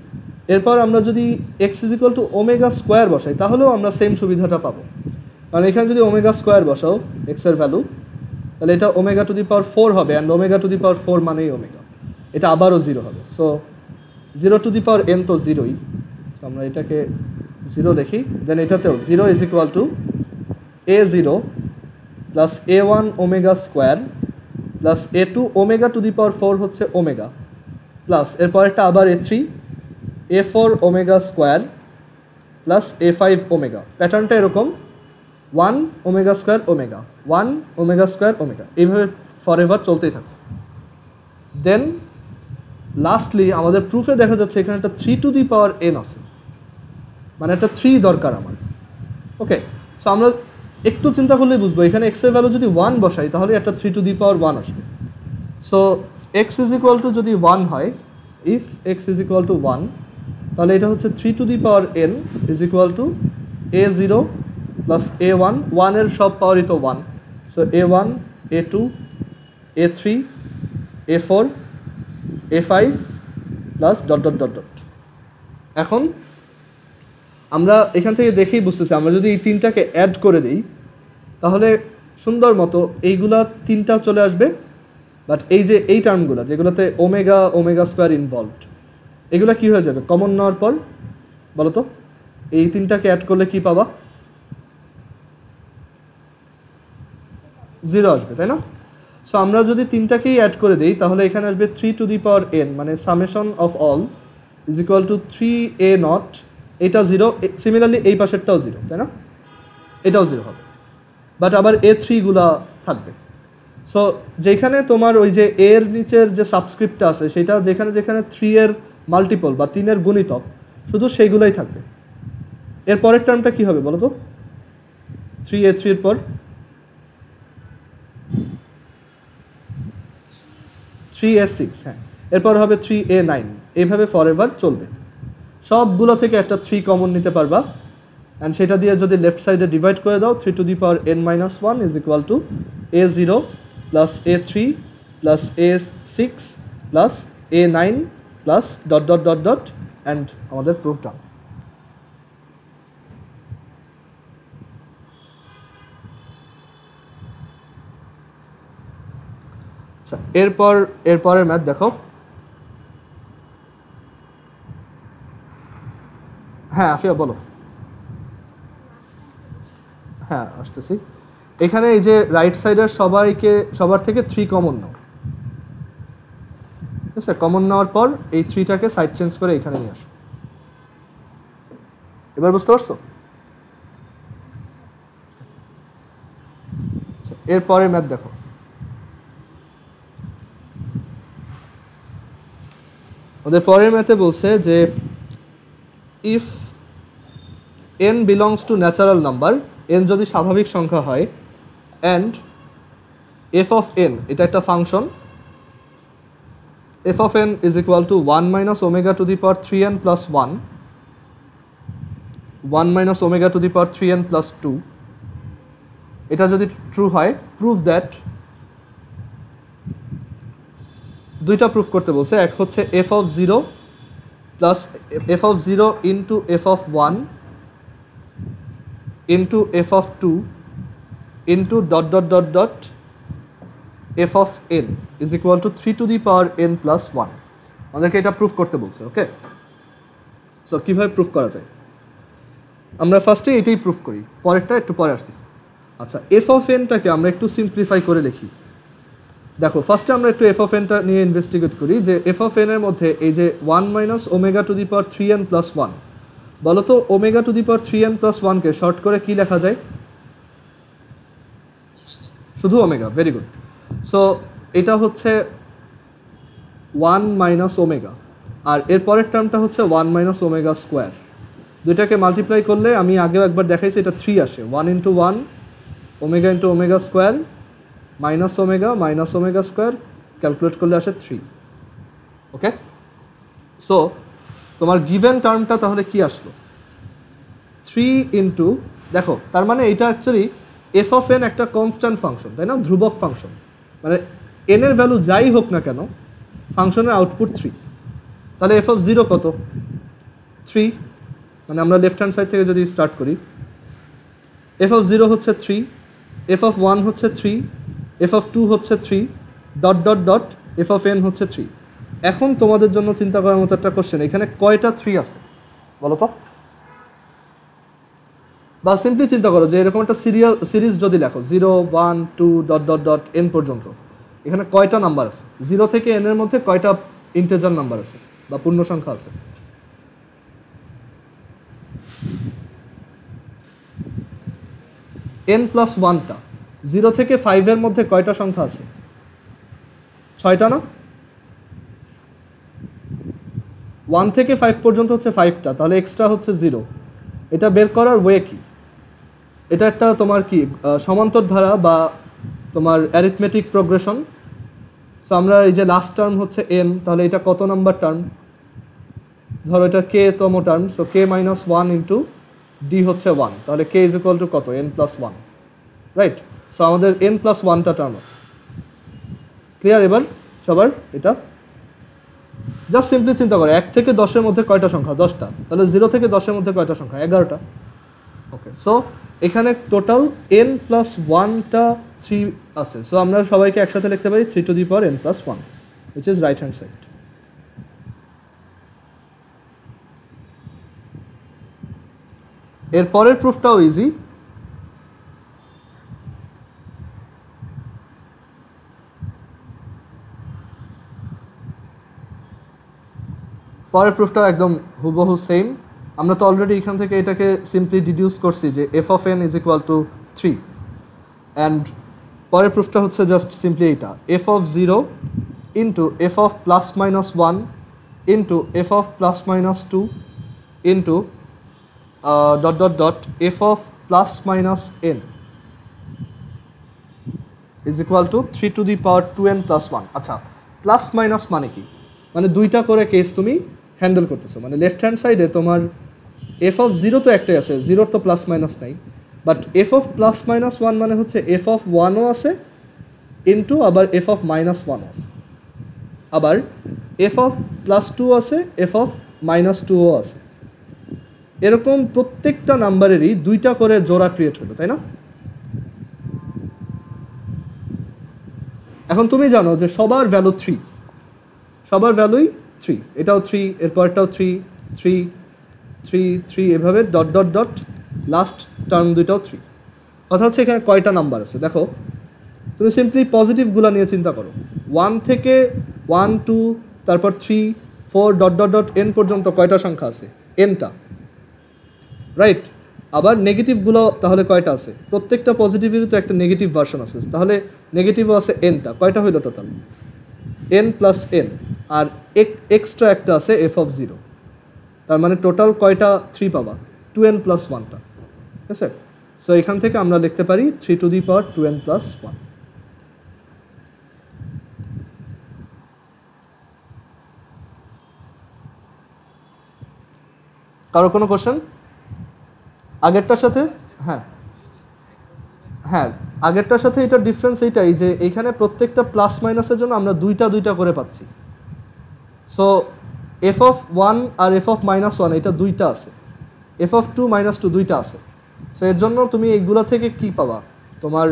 এরপর আমরা যদি x is equal to omega square বসাই, তাহলেও আমরা সেম সুবিধাটা পাবো। কারণ এখানে যদি ওমেগা স্কোয়ার বসাও এক্সের ভ্যালু, তাহলে এটা ওমেগা টু দি পাওয়ার 4 হবে, and omega to the power 4 মানেই ওমেগা, এটা আবারও 0 হবে। So 0 to the power n তো 0ই, আমরা এটাকে 0 দেখি। দেন এটাতেও 0 is equal to a0 plus a1 omega square plus a2 omega to the power 4 হচ্ছে ওমেগা প্লাস এরপরেরটা আবার a3 a4 omega square plus a5 omega. প্যাটার্নটা এরকম 1 omega square omega 1 omega square omega, এইভাবে ফরএভার চলতেই থাকে। দেন lastly আমাদের প্রুফে দেখা যাচ্ছে এখানে একটা 3 টু দি পাওয়ার n আছে, মানে একটা 3 দরকার আমার। ওকে, সো আমরা একটু চিন্তা করলেই বুঝবো এখানে এক্স এর ভ্যালু যদি 1 বসাই তাহলে একটা 3 টু দি পাওয়ার 1 আসবে। So x is equal to যদি 1 হয়, if x is equal two 1, তাহলে এটা হচ্ছে 3 two the power n is equal to a0 plus a1, 1 এর সব পাওয়ারই তো 1, so a1 a2 a3 a4 a5 plus dot dot dot dot. এখন আমরা এখান থেকে দেখেই বুঝতেছি আমরা যদি এই তিনটাকে অ্যাড করে দিই তাহলে সুন্দর মতো এইগুলা তিনটা চলে আসবে। বাট এই যে এই টার্মগুলো যেগুলোতে ওমেগা স্কোয়ার ইনভলভড, এগুলো কি হয়ে যাবে কমন নেওয়ার পর? বলো তো, এই তিনটাকে অ্যাড করলে কি পাবা? 0 আসবে, তাই না? সো আমরা যদি তিনটাকেই অ্যাড করে দিই তাহলে এখানে আসবে 3 টু দি পাওয়ার n, মানে summation of all is equal two 3a0, এটা 0, সিমিলারলি এই পাশেরটাও 0, তাই না? এটাও 0 হবে, বাট আবার a3 গুলা থাকবে। সো যেখানে তোমার ওই যে এর নিচের যে সাবস্ক্রিপ্টটা আছে সেটা যেখানে যেখানে 3 এর মাল্টিপল বা 3 এর গুণিতক শুধু সেইগুলাই থাকবে। এর পরের টার্মটা কি হবে বলো তো? 3a3 এর পর 3a6, হ্যাঁ, এরপর হবে 3a9, এইভাবে ফরএভার চলবে। সবগুলো থেকে একটা 3 কমন নিতে পারবা, অ্যান্ড সেটা দিয়ে যদি লেফট সাইডে ডিভাইড করে দাও 3 two the power n-1 is equal to a0 plus a3 plus a6 plus a9 plus dot dot dot dot, and আমাদের প্রুফ ডান। আচ্ছা, এরপরের ম্যাথ দেখো। হ্যাঁ আফিয়া বলো। হ্যাঁ আসতেছি। এখানে এই যে রাইট সাইডের সবার থেকে 3 কমন নাও, ঠিক আছে? কমন নেওয়ার পর এই 3টাকে সাইড চেঞ্জ করে এখানে নিয়ে আসো। এবার বুঝতে পারছো? এরপরের ম্যাথ দেখো, ওদের পরের ম্যাথে বলছে যে if n belongs to natural number, n যদি স্বাভাবিক সংখ্যা হয়, অ্যান্ড f অফ n এটা একটা function, f of n is equal to 1 minus omega to the power 3n plus 1, 1 minus omega to the power 3n plus 2, এটা যদি true হয়, prove that, দুইটা প্রুফ করতে বলছে, এক হচ্ছে f of 0 plus f of 0 into f of 1 into f of 2 into dot dot dot dot f of n is equal to 3 to the power n plus 1, আমাদেরকে এটা proof করতে বলছে। ওকে, so কীভাবে প্রুফ করা যায়, আমরা ফার্স্টে এটাই প্রুফ করি, পরেরটা একটু পরে আসতেছি। আচ্ছা, f of nটাকে আমরা একটু সিম্পলিফাই করে লিখি। দেখো, ফার্স্টে আমরা একটু f of nটা নিয়ে ইনভেস্টিগেট করি যে f of n এর মধ্যে এই যে 1 minus omega to the power 3n plus 1, বলো তো omega to the power 3n plus 1কে শর্ট করে কি লেখা যায়? শুধু ওমেগা। Very good. সো এটা হচ্ছে 1 মাইনাস ওমেগা, আর এর পরের টার্মটা হচ্ছে 1 মাইনাস ওমেগা স্কোয়ার। দুইটাকে মাল্টিপ্লাই করলে আমি আগেও একবার দেখাইছি, এটা 3 আসে, 1 into 1 omega into omega square minus omega square, calculate করলে আসে 3। ওকে, সো তোমার গিভেন টার্মটা তাহলে কি আসলো? 3 ইন্টু, দেখো তার মানে এটা অ্যাকচুয়ালি এফ অফ এন একটা কনস্ট্যান্ট ফাংশন, তাই না? ধ্রুবক ফাংশন, মানে এন এর ভ্যালু যাই হোক না কেন ফাংশনের আউটপুট 3। তাহলে এফ অফ 0 কত? 3। মানে আমরা লেফট হ্যান্ড সাইড থেকে যদি স্টার্ট করি, এফ অফ 0 হচ্ছে 3, এফ অফ 1 হচ্ছে 3, এফ অফ 2 হচ্ছে 3, dot dot dot F of N হচ্ছে 3। এখন তোমাদের জন্য চিন্তা করার মতো একটা কোশ্চেন, এখানে কয়টা 3 আছে বলো তো? বা সিম্পলি চিন্তা করো যে এরকম একটা সিরিজ যদি লেখো 0 1 2 ডট ডট ডট এন পর্যন্ত, এখানে কয়টা নাম্বার আছে? 0 থেকে এন এর মধ্যে কয়টা ইন্টিজার নাম্বার আছে বা পূর্ণ সংখ্যা আছে? n plus 1টা। 0 থেকে 5 এর মধ্যে কয়টা সংখ্যা আছে? 6টা না? 1 থেকে 5 পর্যন্ত হচ্ছে 5টা, তাহলে এক্সট্রা হচ্ছে 0। এটা বের করার ওয়ে কি? এটা একটা তোমার কি সমান্তর ধারা বা তোমার অ্যারিথমেটিক প্রোগ্রেশন। সো আমরা এই যে লাস্ট টার্ম হচ্ছে n, তাহলে এটা কত নাম্বার টার্ম? ধরো এটা k তম term, so k minus 1 into d হচ্ছে 1, তাহলে k ইজ ইকুয়াল টু কত? n plus 1, right? সো আমাদের n প্লাস 1টা টার্ম আছে। ক্লিয়ার এবার সবার? এটা জাস্ট সিম্পলি চিন্তা করো 1 থেকে 10-এর মধ্যে কয়টা সংখ্যা? 10টা। তাহলে 0 থেকে 10-এর মধ্যে কয়টা সংখ্যা? 11টা। ওকে, সো এখানে টোটাল n প্লাস 1টা 3 আছে। সো আমরা সবাইকে একসাথে লিখতে পারি 3 two the power n plus 1, which is right hand side. এর পরের প্রুফটাও ইজি। পরের প্রুফটাও একদম হুবহু সেম। আমরা তো অলরেডি এখান থেকে এটাকে সিম্পলি ডিডিউস করছি যে F of N is equal to 3, and পরের প্রুফটা হচ্ছে জাস্ট সিম্পলি এইটা, F of 0 into F of plus minus 1 into F of plus minus 2 into dot dot dot F of plus minus N is equal to 3 two the power 2n plus 1। আচ্ছা, plus minus মানে কি? মানে দুইটা করে case তুমি handle করতেছো। মানে left hand সাইডে তোমার এফ অফ 0 তো একটাই আছে, 0 তো প্লাস মাইনাস নাই, but F of plus minus 1 মানে হচ্ছে এফ অফ 1ও আছে ইন্টু আবার এফ অফ মাইনাস 1 আছে, আবার এফ অফ প্লাস 2 আছে, এফ অফ মাইনাস 2ও আছে। এরকম প্রত্যেকটা নাম্বারেরই দুইটা করে জোড়া ক্রিয়েট হলো, তাই না? এখন তুমি জানো যে সবার ভ্যালু 3, সবার ভ্যালুই 3, এটাও 3, এরপরটাও 3 3 3 3, এভাবে dot dot dot last term দুইটাও 3। কথা হচ্ছে এখানে কয়টা নাম্বার আছে দেখো। তুমি সিম্পলি পজিটিভগুলো নিয়ে চিন্তা করো। 1 থেকে 1 2 তারপর 3 4 ডট ডট ডট n পর্যন্ত কয়টা সংখ্যা আছে? nটা, রাইট? আবার নেগেটিভগুলো তাহলে কয়টা আছে? প্রত্যেকটা পজিটিভেরই তো একটা নেগেটিভ ভার্সন আছে, তাহলে নেগেটিভও আছে এনটা। কয়টা হইল টোটাল? এন প্লাস এন, আর এক্সট্রা একটা আছে এফ অফ জিরো। তার মানে টোটাল কয়টা 3 পাবা? 2n plus 1টা। ঠিক আছে, সো এখান থেকে আমরা লিখতে পারি 3 two the power 2n plus 1। কারো কোনো কোশ্চেন আগেরটার সাথে? হ্যাঁ হ্যাঁ, আগেরটার সাথে এটার ডিফারেন্স এইটাই যে এইখানে প্রত্যেকটা প্লাস মাইনাসের জন্য আমরা দুইটা করে পাচ্ছি। সো এফ অফ 1 আর এফ অফ মাইনাস 1 এটা দুইটা আছে, এফ অফ 2 মাইনাস 2 দুইটা আছে। সো এর জন্য তুমি এইগুলো থেকে কি পাবা? তোমার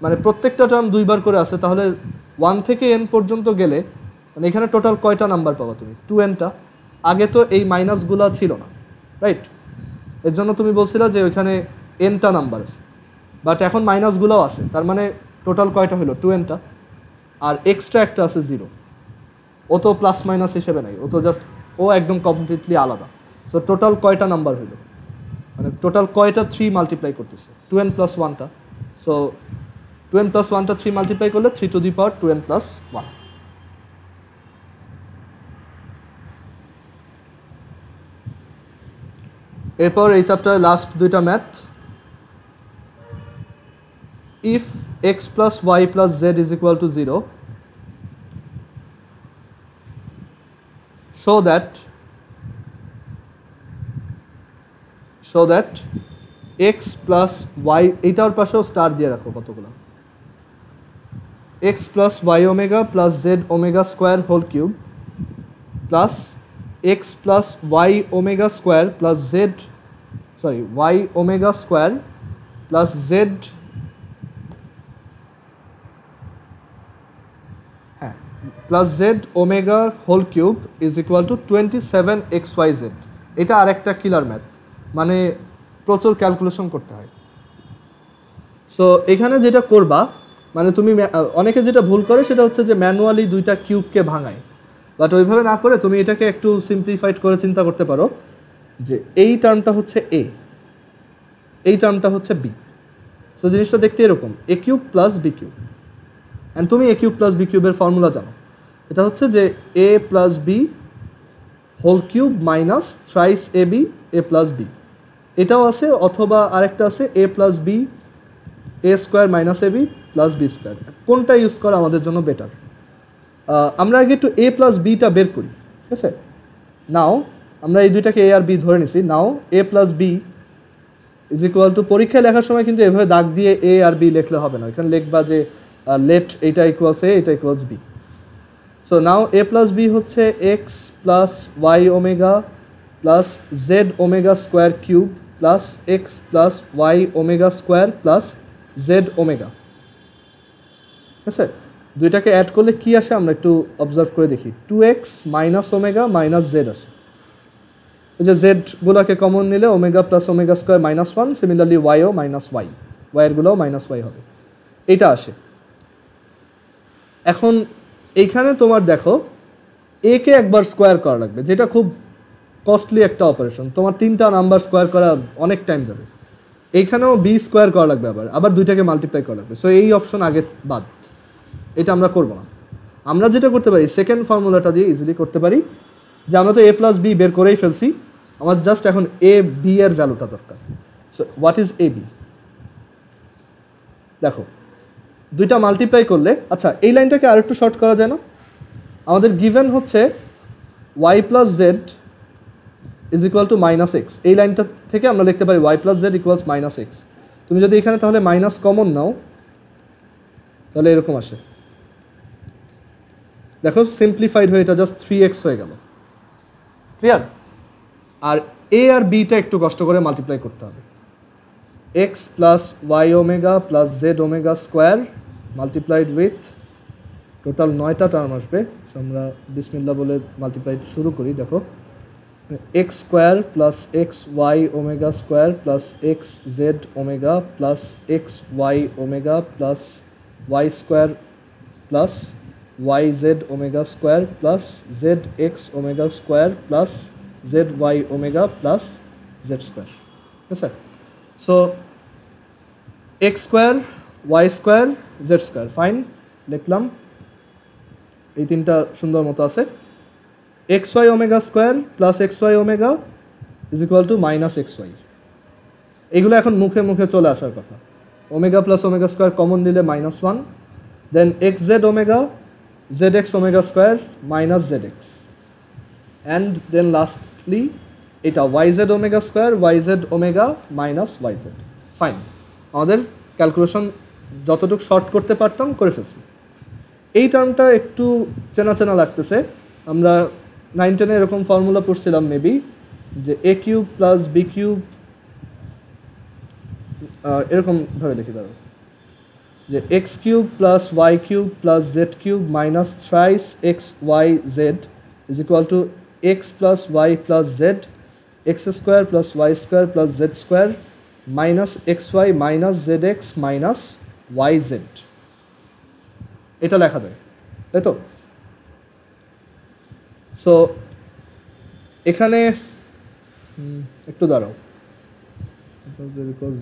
মানে প্রত্যেকটা টার্ম দুইবার করে আছে, তাহলে 1 থেকে n পর্যন্ত গেলে মানে এখানে টোটাল কয়টা নাম্বার পাবা তুমি? 2nটা। আগে তো এই মাইনাসগুলো ছিল না, রাইট? এর জন্য তুমি বলছিলা যে ওইখানে nটা নাম্বার আছে, বাট এখন মাইনাসগুলোও আছে, তার মানে টোটাল কয়টা হলো? 2nটা। আর এক্সট্রা একটা আছে 0, ও তো প্লাস মাইনাস হিসেবে নাই, ও তো জাস্ট ও একদম কমপ্লিটলি আলাদা। সো টোটাল কয়টা নাম্বার হইলো? মানে টোটাল কয়টা 3 মাল্টিপ্লাই করতেছে? 2n প্লাস 1টা। সো 2n প্লাস 1টা 3 মাল্টিপ্লাই করলে 3 two the power 2n plus 1। এরপর এই চ্যাপ্টারের লাস্ট দুইটা math. If x plus y plus z is equal to 0, show that x plus y, এইটার পাশেও স্টার দিয়ে রাখো কতগুলো, x plus y omega plus z omega square whole cube plus x plus y omega square plus z, sorry, y omega square plus z, হ্যাঁ, plus z omega whole cube is equal to 27xyz। এটা আরেকটা কিলার math, মানে প্রচুর calculation করতে হয়। So এখানে যেটা করবা, মানে তুমি অনেকে যেটা ভুল করে সেটা হচ্ছে যে ম্যানুয়ালি দুইটা কিউবকে ভাঙায়, বাট ওইভাবে না করে তুমি এটাকে একটু সিম্পলিফাইড করে চিন্তা করতে পারো যে এই টার্মটা হচ্ছে এ, এই টার্মটা হচ্ছে বি। সো জিনিসটা দেখতে এরকম, a cube plus b cube. And তুমি এ কিউব প্লাস বি কিউবের ফর্মুলা জানো, এটা হচ্ছে যে a plus b whole cube minus thrice a b a plus b. এটাও আছে, অথবা আরেকটা আছে a plus b a square minus a b plus b square. কোনটা ইউজ করা আমাদের জন্য বেটার? আমরা আগে একটু এ প্লাস বিটা বের করি, ঠিক আছে? নাও আমরা এই দুইটাকে এ আর বি ধরে নিছি। Now a plus b is equal to, পরীক্ষায় লেখার সময় কিন্তু এভাবে দাগ দিয়ে এ আর বি লিখলে হবে না, এখানে লিখবা যে লেট এইটা ইকুয়ালস এ, এটা equals b. So now a plus b হচ্ছে x plus y omega plus z omega square cube plus x plus y omega square plus z omega. ঠিক আছে, দুইটাকে অ্যাড করলে কি আসে আমরা একটু অবজার্ভ করে দেখি। 2x minus omega minus Z আসে, ওই যে জেডগুলোকে কমন নিলে omega plus omega square minus 1, similarly ওয়াইও মাইনাস ওয়াই, ওয়াইয়েরগুলোও মাইনাস ওয়াই হবে, এইটা আসে। এখন এইখানে তোমার দেখো এ কে একবার স্কোয়ার করা লাগবে, যেটা খুব কস্টলি একটা অপারেশন, তোমার 3টা নাম্বার স্কোয়ার করা অনেক টাইম যাবে। এইখানেও বি স্কোয়ার করা লাগবে, আবার দুইটাকে মাল্টিপ্লাই করা লাগবে। সো এই অপশন আগে বাদ, এটা আমরা করবো না। আমরা যেটা করতে পারি, সেকেন্ড ফর্মুলাটা দিয়ে ইজিলি করতে পারি, যে আমরা তো এ প্লাস বি বের করেই ফেলছি, আমার জাস্ট এখন এ বি এর ভ্যালুটা দরকার। So what is a b? দেখো দুইটা মাল্টিপ্লাই করলে, আচ্ছা এই লাইনটাকে আরেকটু শর্ট করা যায় না? আমাদের গিভেন হচ্ছে y plus z is equal to minus x, এই লাইনটা থেকে আমরা লিখতে পারি y plus z equals minus x. তুমি যদি এখানে তাহলে মাইনাস কমন নাও, তাহলে এরকম আসে, দেখো সিম্পলিফাইড হয়ে এটা জাস্ট 3x হয়ে গেল। ক্লিয়ার? আর এ আর বিটা একটু কষ্ট করে মাল্টিপ্লাই করতে হবে। X plus y omega plus z omega square multiplied with, total 9টা টার্ম আসবে। আমরা বিসমিল্লাহ বলে মাল্টিপ্লাই শুরু করি। দেখো x square plus x y omega square plus x z omega plus x y omega plus y square plus y z omega square plus z x omega square plus z y omega plus z square. আছে। So x square y square z square, fine লিখলাম, এই তিনটা সুন্দর মতো আছে। X y omega square plus x y omega is equal to minus x y, এগুলো এখন মুখে মুখে চলে আসার কথা। Omega plus omega square common নিলে minus one, then x z omega z x omega square minus z x, and then lastly এটা y z omega square y z omega minus y z. Fine, আমাদের calculation যতটুকু short করতে পারতাম করে ফেলছি। এই টার্মটা একটু চেনা চেনা লাগতেছে, আমরা 9-10 এরকম ফর্মুলা পড়ছিলাম মেবি, যে a cube plus b cube, এরকমভাবে লিখি দাঁড়ো, যে x cube plus y cube plus z cube minus thrice x y z is equal to x plus y plus z x square plus y square plus z square minus x y minus z x minus y z. এটা লেখা যায়, তাই তো? So এখানে একটু দাঁড়াও,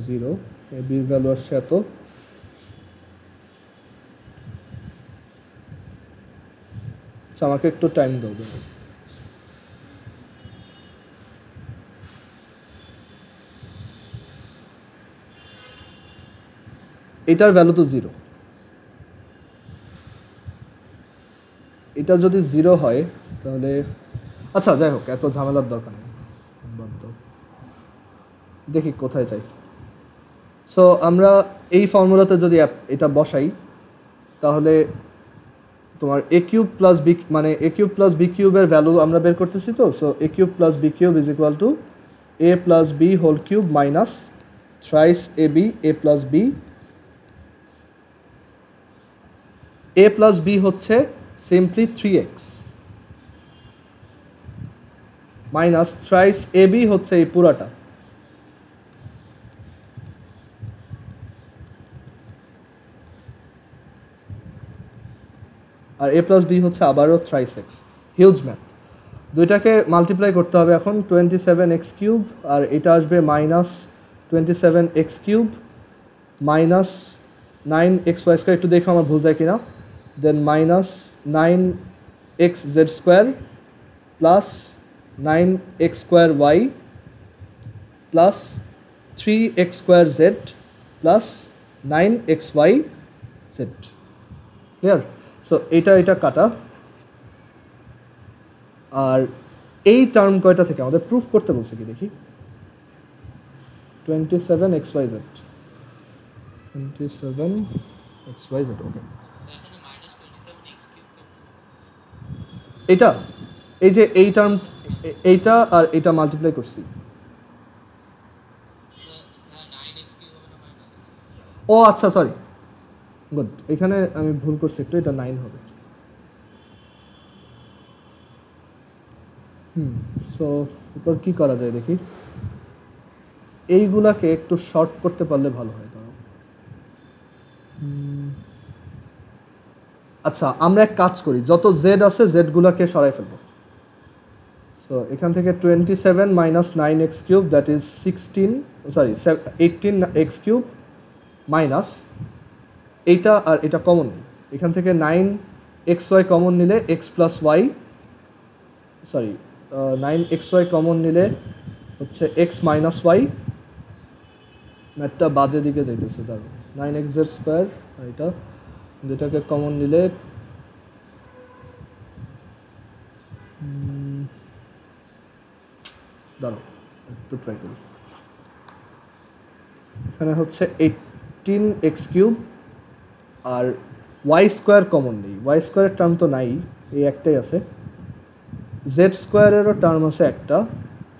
zero বির value আসছে এত, আমাকে একটু টাইম দাও। এটার ভ্যালু তো জিরো, এটা যদি জিরো হয় তাহলে আচ্ছা যাই হোক, এত ঝামেলার দরকার নেই, দেখি কোথায় যাই। সো আমরা এই ফর্মুলাতে যদি এটা বসাই তাহলে তোমার এ কিউব প্লাস বি, মানে এ কিউব প্লাস বি কিউবের ভ্যালু আমরা বের করতেছি তো। So a cube plus b cube is equal to a plus b whole cube minus thrice a b a plus b. A plus b হচ্ছে simply 3x minus thrice a b হচ্ছে এই পুরাটা, আর a plus b হচ্ছে আবারও thrice x. Huge math, দুইটাকে multiply করতে হবে এখন, 27x কিউব, আর এটা আসবে minus 27x cube minus 9xy square, একটু দেখো আমার ভুল যায় কিনা, then minus 9x z square plus 9x square y plus 3x square z plus 9xy z. Clear? So এটা কাটা, আর এই টার্ম কয়টা থেকে আমাদের প্রুফ করতে বলছে কি দেখি, 27xyz 27xyz, ওকে। এটা এই যে এই টার্ম, এইটা আর এটা মাল্টিপ্লাই করছি, ও আচ্ছা সরি, গুড, এখানে আমি ভুল করছি একটু, এটা 9 হবে। সো এরপর কি করা যায় দেখি, এইগুলাকে একটু শর্ট করতে পারলে ভালো হয়। আচ্ছা আমরা এক কাজ করি, যত জেড আছে জেডগুলোকে সরাই ফেলবো। সো এখান থেকে 27 minus 9x cube that is 18x cube minus এইটা আর এটা কমন, এখান থেকে 9xy কমন নিলে x plus y, sorry 9xy common নিলে হচ্ছে x মাইনাস ওয়াই, ম্যাথটা বাজে দিকে যাইতেছে, দাঁড়ো 9x স্কোয়ার, এটা যেটাকে কমন নিলে দাঁড়ো একটু ট্রাই করি, এখানে হচ্ছে 18x কিউব আর ওয়াই স্কোয়ার কমন নেই, ওয়াই স্কোয়ারের টার্ম তো নাই, এই একটাই আছে, জেড স্কোয়ারেরও টার্ম আছে একটা,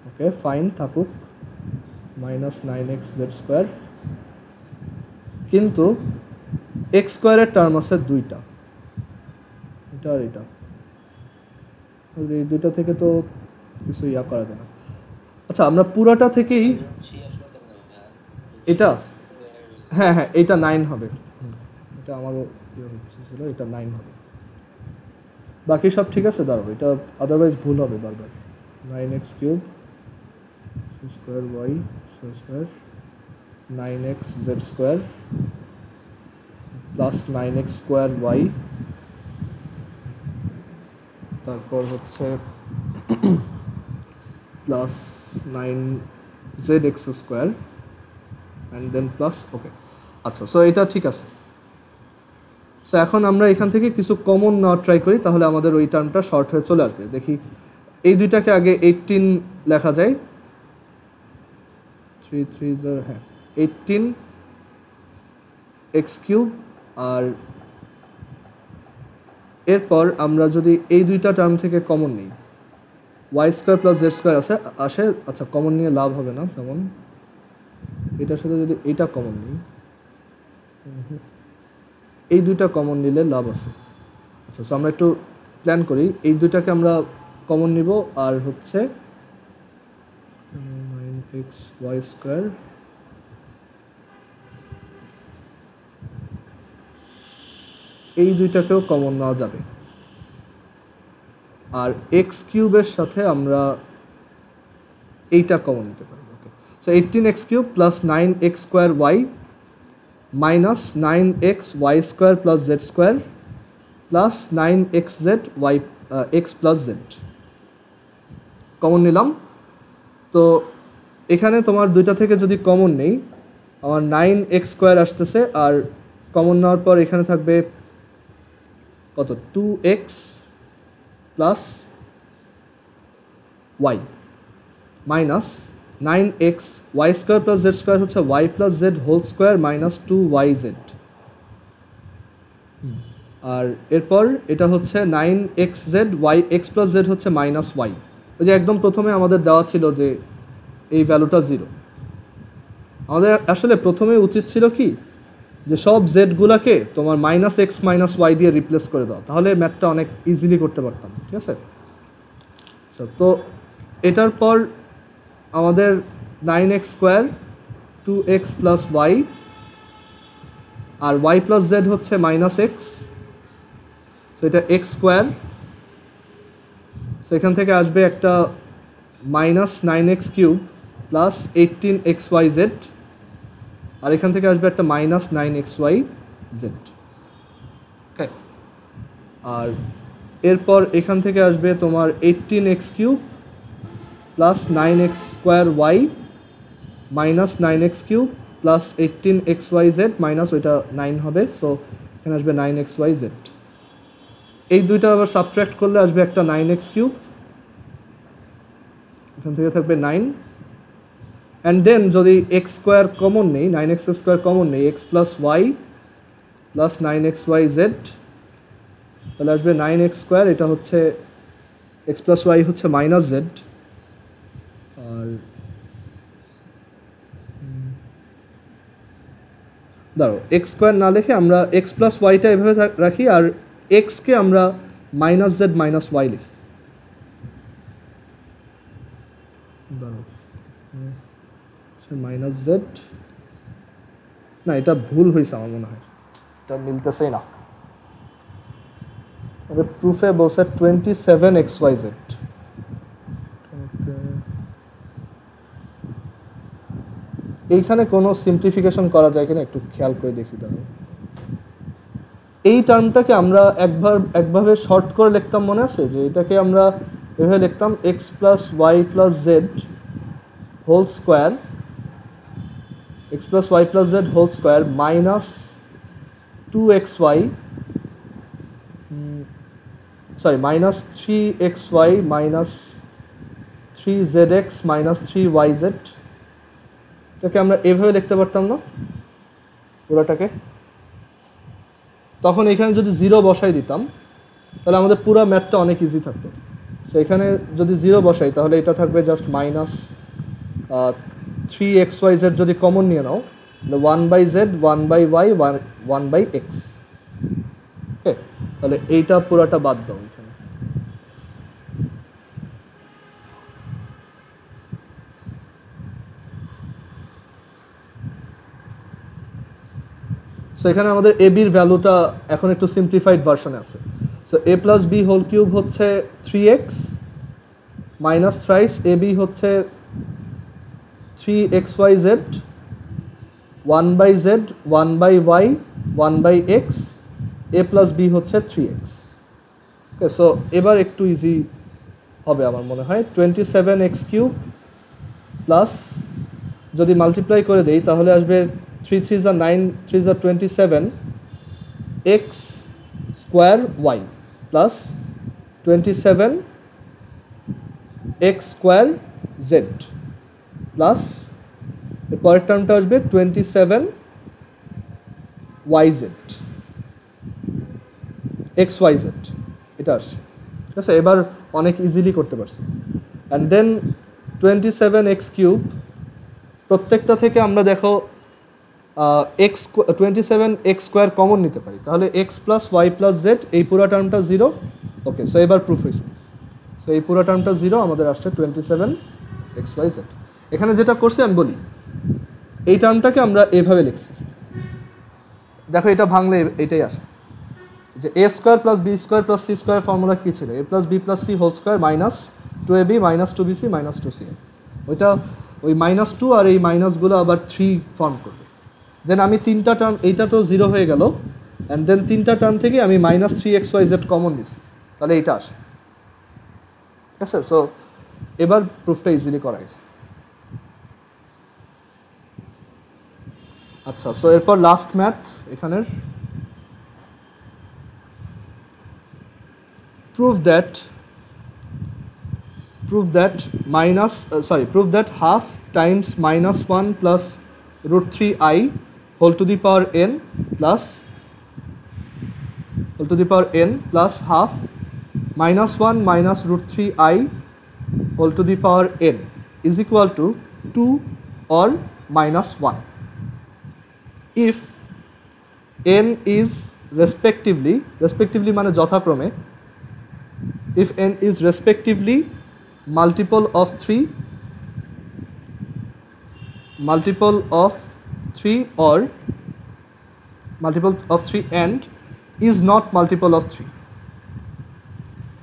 ওকে ফাইন থাকুক, মাইনাস 9x জেড স্কোয়ার, কিন্তু এক্স স্কোয়ারের টার্ম আছে দুইটা, এটা আর এটা, এই দুইটা থেকে তো কিছু ইয়া করা যায় না। আচ্ছা আমরা পুরাটা থেকেই এটা, হ্যাঁ হ্যাঁ এটা 9 হবে, এটা আমারও ইয়ে হচ্ছিল, এটা 9 হবে, বাকি সব ঠিক আছে। দাঁড়াবো এটা আদারওয়াইজ ভুল হবে বারবার, 9x cube square y square 9x z square plus 9x square y, তারপর হচ্ছে plus 9zx square and then plus okay. আচ্ছা, সো এটা ঠিক আছে। সো এখন আমরা এখান থেকে কিছু কমন নেওয়ার ট্রাই করি, তাহলে আমাদের ওই টার্মটা শর্ট হয়ে চলে আসবে। দেখি এই দুইটাকে আগে 18 লেখা যায়, 3 3 হ্যাঁ 18x কিউব। আর এরপর আমরা যদি এই দুইটা টার্ম থেকে কমন নিই, y square plus z square আসে। আচ্ছা, কমন নিয়ে লাভ হবে না তেমন, এটার সাথে যদি এইটা কমন নিই, এই দুইটা কমন নিলে লাভ আছে। আচ্ছা, সো আমরা একটু প্ল্যান করি, এই দুইটাকে আমরা কমন নিব, আর হচ্ছে 9xy স্কোয়ার এই দুইটাকেও কমন নেওয়া যাবে। আর এক্স কিউবের সাথে আমরা এইটা কমন নিতে পারবো। Okay, so 18x cube plus 9x square y minus 9x y square plus z square plus 9xz y x plus z common নিলাম। তো এখানে তোমার দুইটা থেকে যদি কমন নেই, আমার 9x স্কোয়ার আসতেছে, আর কমন নেওয়ার পর এখানে থাকবে কত, 2x plus y minus 9x y square plus z square হচ্ছে y plus z whole square minus 2yz। আর এরপর এটা হচ্ছে 9xz y x plus z হচ্ছে মাইনাস ওয়াই। ওই যে একদম প্রথমে আমাদের দেওয়া ছিল যে এই ভ্যালুটা 0, আমাদের আসলে প্রথমে উচিত ছিল কি, যে সব জেডগুলোকে তোমার মাইনাস এক্স মাইনাস ওয়াই দিয়ে রিপ্লেস করে দাও, তাহলে ম্যাথটা অনেক ইজিলি করতে পারতাম। ঠিক আছে, তো এটার পর আমাদের 9x square 2x plus y, আর ওয়াই প্লাস জেড হচ্ছে মাইনাস এক্স, সো এটা এক্স স্কোয়ার। সো এখান থেকে আসবে একটা minus 9x cube plus 18xyz, আর এখান থেকে আসবে একটা মাইনাস 9xyz। ওকে, আর এরপর এখান থেকে আসবে তোমার 18x cube plus 9x square y minus 9x cube plus 18xyz minus ওইটা 9 হবে, সো এখানে আসবে 9xyz। এই দুইটা আবার সাবট্র্যাক্ট করলে আসবে একটা 9x কিউব, এখান থেকে থাকবে 9, অ্যান্ড দেন যদি এক্স স্কোয়ার কমন নেই, 9x স্কোয়ার কমন নেই, x plus y plus 9xyz, তাহলে আসবে 9x স্কোয়ার, এটা হচ্ছে এক্স প্লাস ওয়াই হচ্ছে মাইনাস জেড, আর দাঁড়ো এক্স স্কোয়ার না লিখে আমরা এক্স প্লাস ওয়াইটা এভাবে রাখি, আর এক্সকে আমরা মাইনাস জেড মাইনাস ওয়াই লিখি। দাঁড়ো মাইনাস জেড, না এটা ভুল হয়েছে আমার মনে হয়, এটা মিলতেছেই না। প্রুফে বলছে 27xyz। এইখানে কোনো সিম্পলিফিকেশন করা যায় কিনা একটু খেয়াল করে দেখি। দাঁড়ো, এই টার্মটাকে আমরা একভাবে শর্ট করে লিখতাম, মনে আছে যে এটাকে আমরা এভাবে লিখতাম x plus y plus z whole square, x plus y plus z whole square minus 2xy, sorry minus 3xy minus 3zx minus 3yz। এটাকে আমরা এভাবে লিখতে পারতাম না পুরোটাকে? তখন এখানে যদি 0 বসাই দিতাম তাহলে আমাদের পুরো ম্যাথটা অনেক ইজি থাকতো। সো এখানে যদি 0 বসাই তাহলে এটা থাকবে জাস্ট মাইনাস 3xyz, যদি কমন নিয়ে নাও 1/z 1/y 1/x। ওকে, তাহলে এইটা পুরোটা বাদ দাও এখানে। সো এখানে আমাদের এ বির ভ্যালুটা এখন একটু সিম্পলিফাইড ভার্সনে আছে। So a plus b whole cube হচ্ছে 3x minus thrice a b হচ্ছে 3xyz 1/z 1/y 1/x a plus b হচ্ছে 3x। ওকে, সো এবার একটু ইজি হবে আমার মনে হয়। 27x³ প্লাস যদি মাল্টিপ্লাই করে দেই তাহলে আসবে 3 3 = 9 3 = 27 x square y plus 27 x square z plus এর পরের টার্মটা আসবে 27 yz xyz, এটা আসছে। ঠিক আছে, এবার অনেক ইজিলি করতে পারছি। অ্যান্ড দেন 27x³ প্রত্যেকটা থেকে আমরা দেখো x 27x² কমন নিতে পারি, তাহলে x plus y plus z এই পুরো টার্মটা 0। ওকে, সো এবার প্রুফ হয়েছে। সো এই পুরো টার্মটা 0, আমাদের আসছে 27xyz। এখানে যেটা করছি আমি বলি, এই টার্মটাকে আমরা এভাবে লিখছি, দেখো এটা ভাঙলে এটাই আসে যে a square plus b square plus c square formula কী ছিল? a plus b plus c whole square minus 2ab minus 2bc minus 2cm। ওইটা ওই -2 আর এই মাইনাসগুলো আবার 3 ফর্ম করবে। দেন আমি তিনটা টার্ম, এইটা তো 0 হয়ে গেল, অ্যান্ড দেন তিনটা টার্ম থেকে আমি -3xyz কমন নিছি, তাহলে এইটা আসে। ঠিক আছে, সো এবার প্রুফটা ইজিলি করা গেছে। আচ্ছা, সো এরপর লাস্ট ম্যাথ এখানের, prove that half times -1 plus √3i whole to the power n plus half -1 minus √3i whole to the power n is equal to 2 or -1 if n is respectively মানে যথাক্রমে, if n is respectively multiple of 3 or multiple of 3 and is not multiple of 3।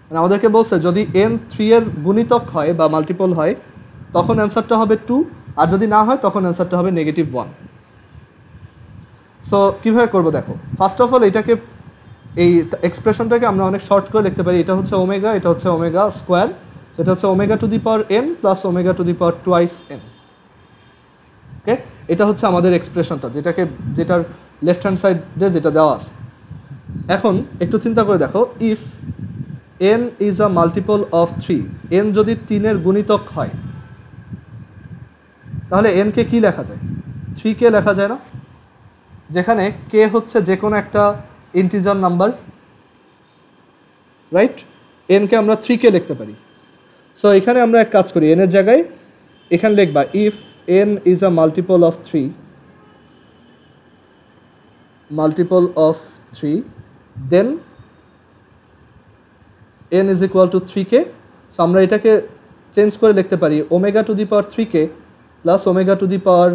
মানে আমাদেরকে বলছে যদি n 3 এর গুণিতক হয় বা মাল্টিপল হয় তখন অ্যান্সারটা হবে 2, আর যদি না হয় তখন অ্যান্সারটা হবে -1। সো কীভাবে করবো দেখো, ফার্স্ট অফ অল এটাকে, এই এক্সপ্রেশনটাকে আমরা অনেক শর্ট করে লিখতে পারি। এটা হচ্ছে ওমেগা, এটা হচ্ছে ওমেগা স্কোয়ার, সেটা হচ্ছে omega to the power n plus omega to the power twice n। ওকে, এটা হচ্ছে আমাদের এক্সপ্রেশনটা, যেটার লেফট হ্যান্ড সাইডে যেটা দেওয়া আছে। এখন একটু চিন্তা করে দেখো, if n is a multiple of 3, n যদি 3 এর গুণিতক হয় তাহলে n কে কি লেখা যায়? 3k লেখা যায় না? যেখানে k হচ্ছে যে কোনো একটা ইন্টিজার নাম্বার, রাইট? n কে আমরা 3k লিখতে পারি। সো এখানে আমরা এক কাজ করি, n এর জায়গায় এখানে লিখবা if n is a multiple of 3 then n is equal to 3k। So আমরা এটাকে চেঞ্জ করে লিখতে পারি omega to the power 3k plus omega to the power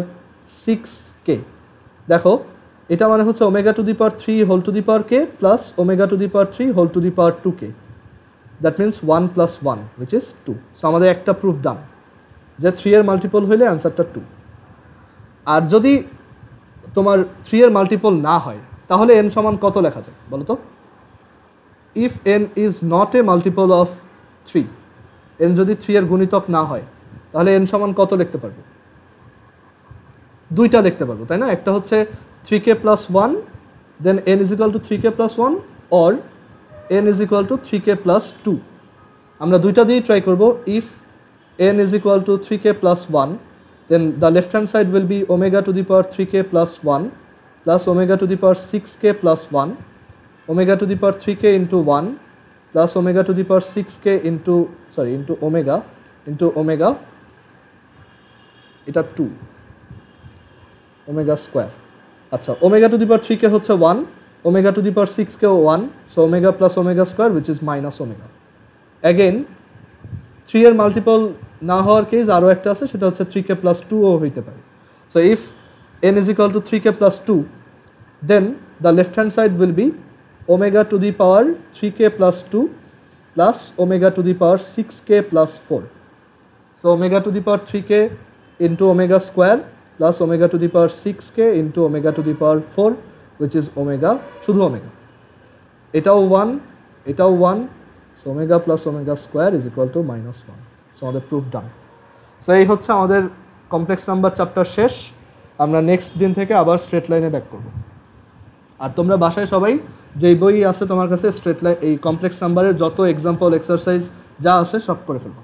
6k। দেখো এটা মানে হচ্ছে omega to the power 3 whole to the power k plus omega to the power 3 whole to the power 2k, that means 1 + 1 which is 2। So আমাদের একটা proof ডান যে 3 এর multiple হইলে অ্যান্সারটা 2। আর যদি তোমার 3 এর মাল্টিপল না হয় তাহলে n সমান কত লেখা যায় বলো তো? If n is not a multiple of 3, n যদি 3 এর গুণিতক না হয় তাহলে n সমান কত লিখতে পারবো? দুইটা লিখতে পারবো, তাই না? একটা হচ্ছে 3k plus 1 then n is equal to 3k plus 1 or n is equal to 3k plus 2। আমরা দুইটা দিয়েই ট্রাই করব। if n is equal to 3k plus 1 then the left hand side will be omega to the power 3k plus 1 plus omega to the power 6k plus 1 omega to the power 3k into 1 plus omega to the power 6k into omega এটা 2 omega square. আচ্ছা, omega to the power 3k হচ্ছে 1, omega to the power 6k 1, so omega plus omega square which is minus omega. Again 3 এর multiple না হওয়ার case আরও একটা আছে, সেটা হচ্ছে 3k plus 2ও হইতে পারে। So if n is equal to 3k plus 2 then the left hand side will be omega to the power 3k plus 2 plus omega to the power 6k plus 4। So omega to the power 3k into omega square plus omega to the power 6k into omega to the power 4 which is omega শুধু omega এটাও 1 এটাও 1 so omega plus omega square is equal to minus 1 so আমাদের proof done so এই হচ্ছে আমাদের complex number chapter শেষ আমরা next দিন থেকে আবার স্ট্রেট লাইনে ব্যাক করব আর তোমরা বাসায় সবাই যেই বই আছে তোমার কাছে স্ট্রেট লাইন এই কমপ্লেক্স নাম্বারের যত এক্সাম্পল এক্সারসাইজ যা আছে সব করে ফেলবো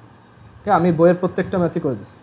ওকে আমি বইয়ের প্রত্যেকটা ম্যাথই করে দিচ্ছি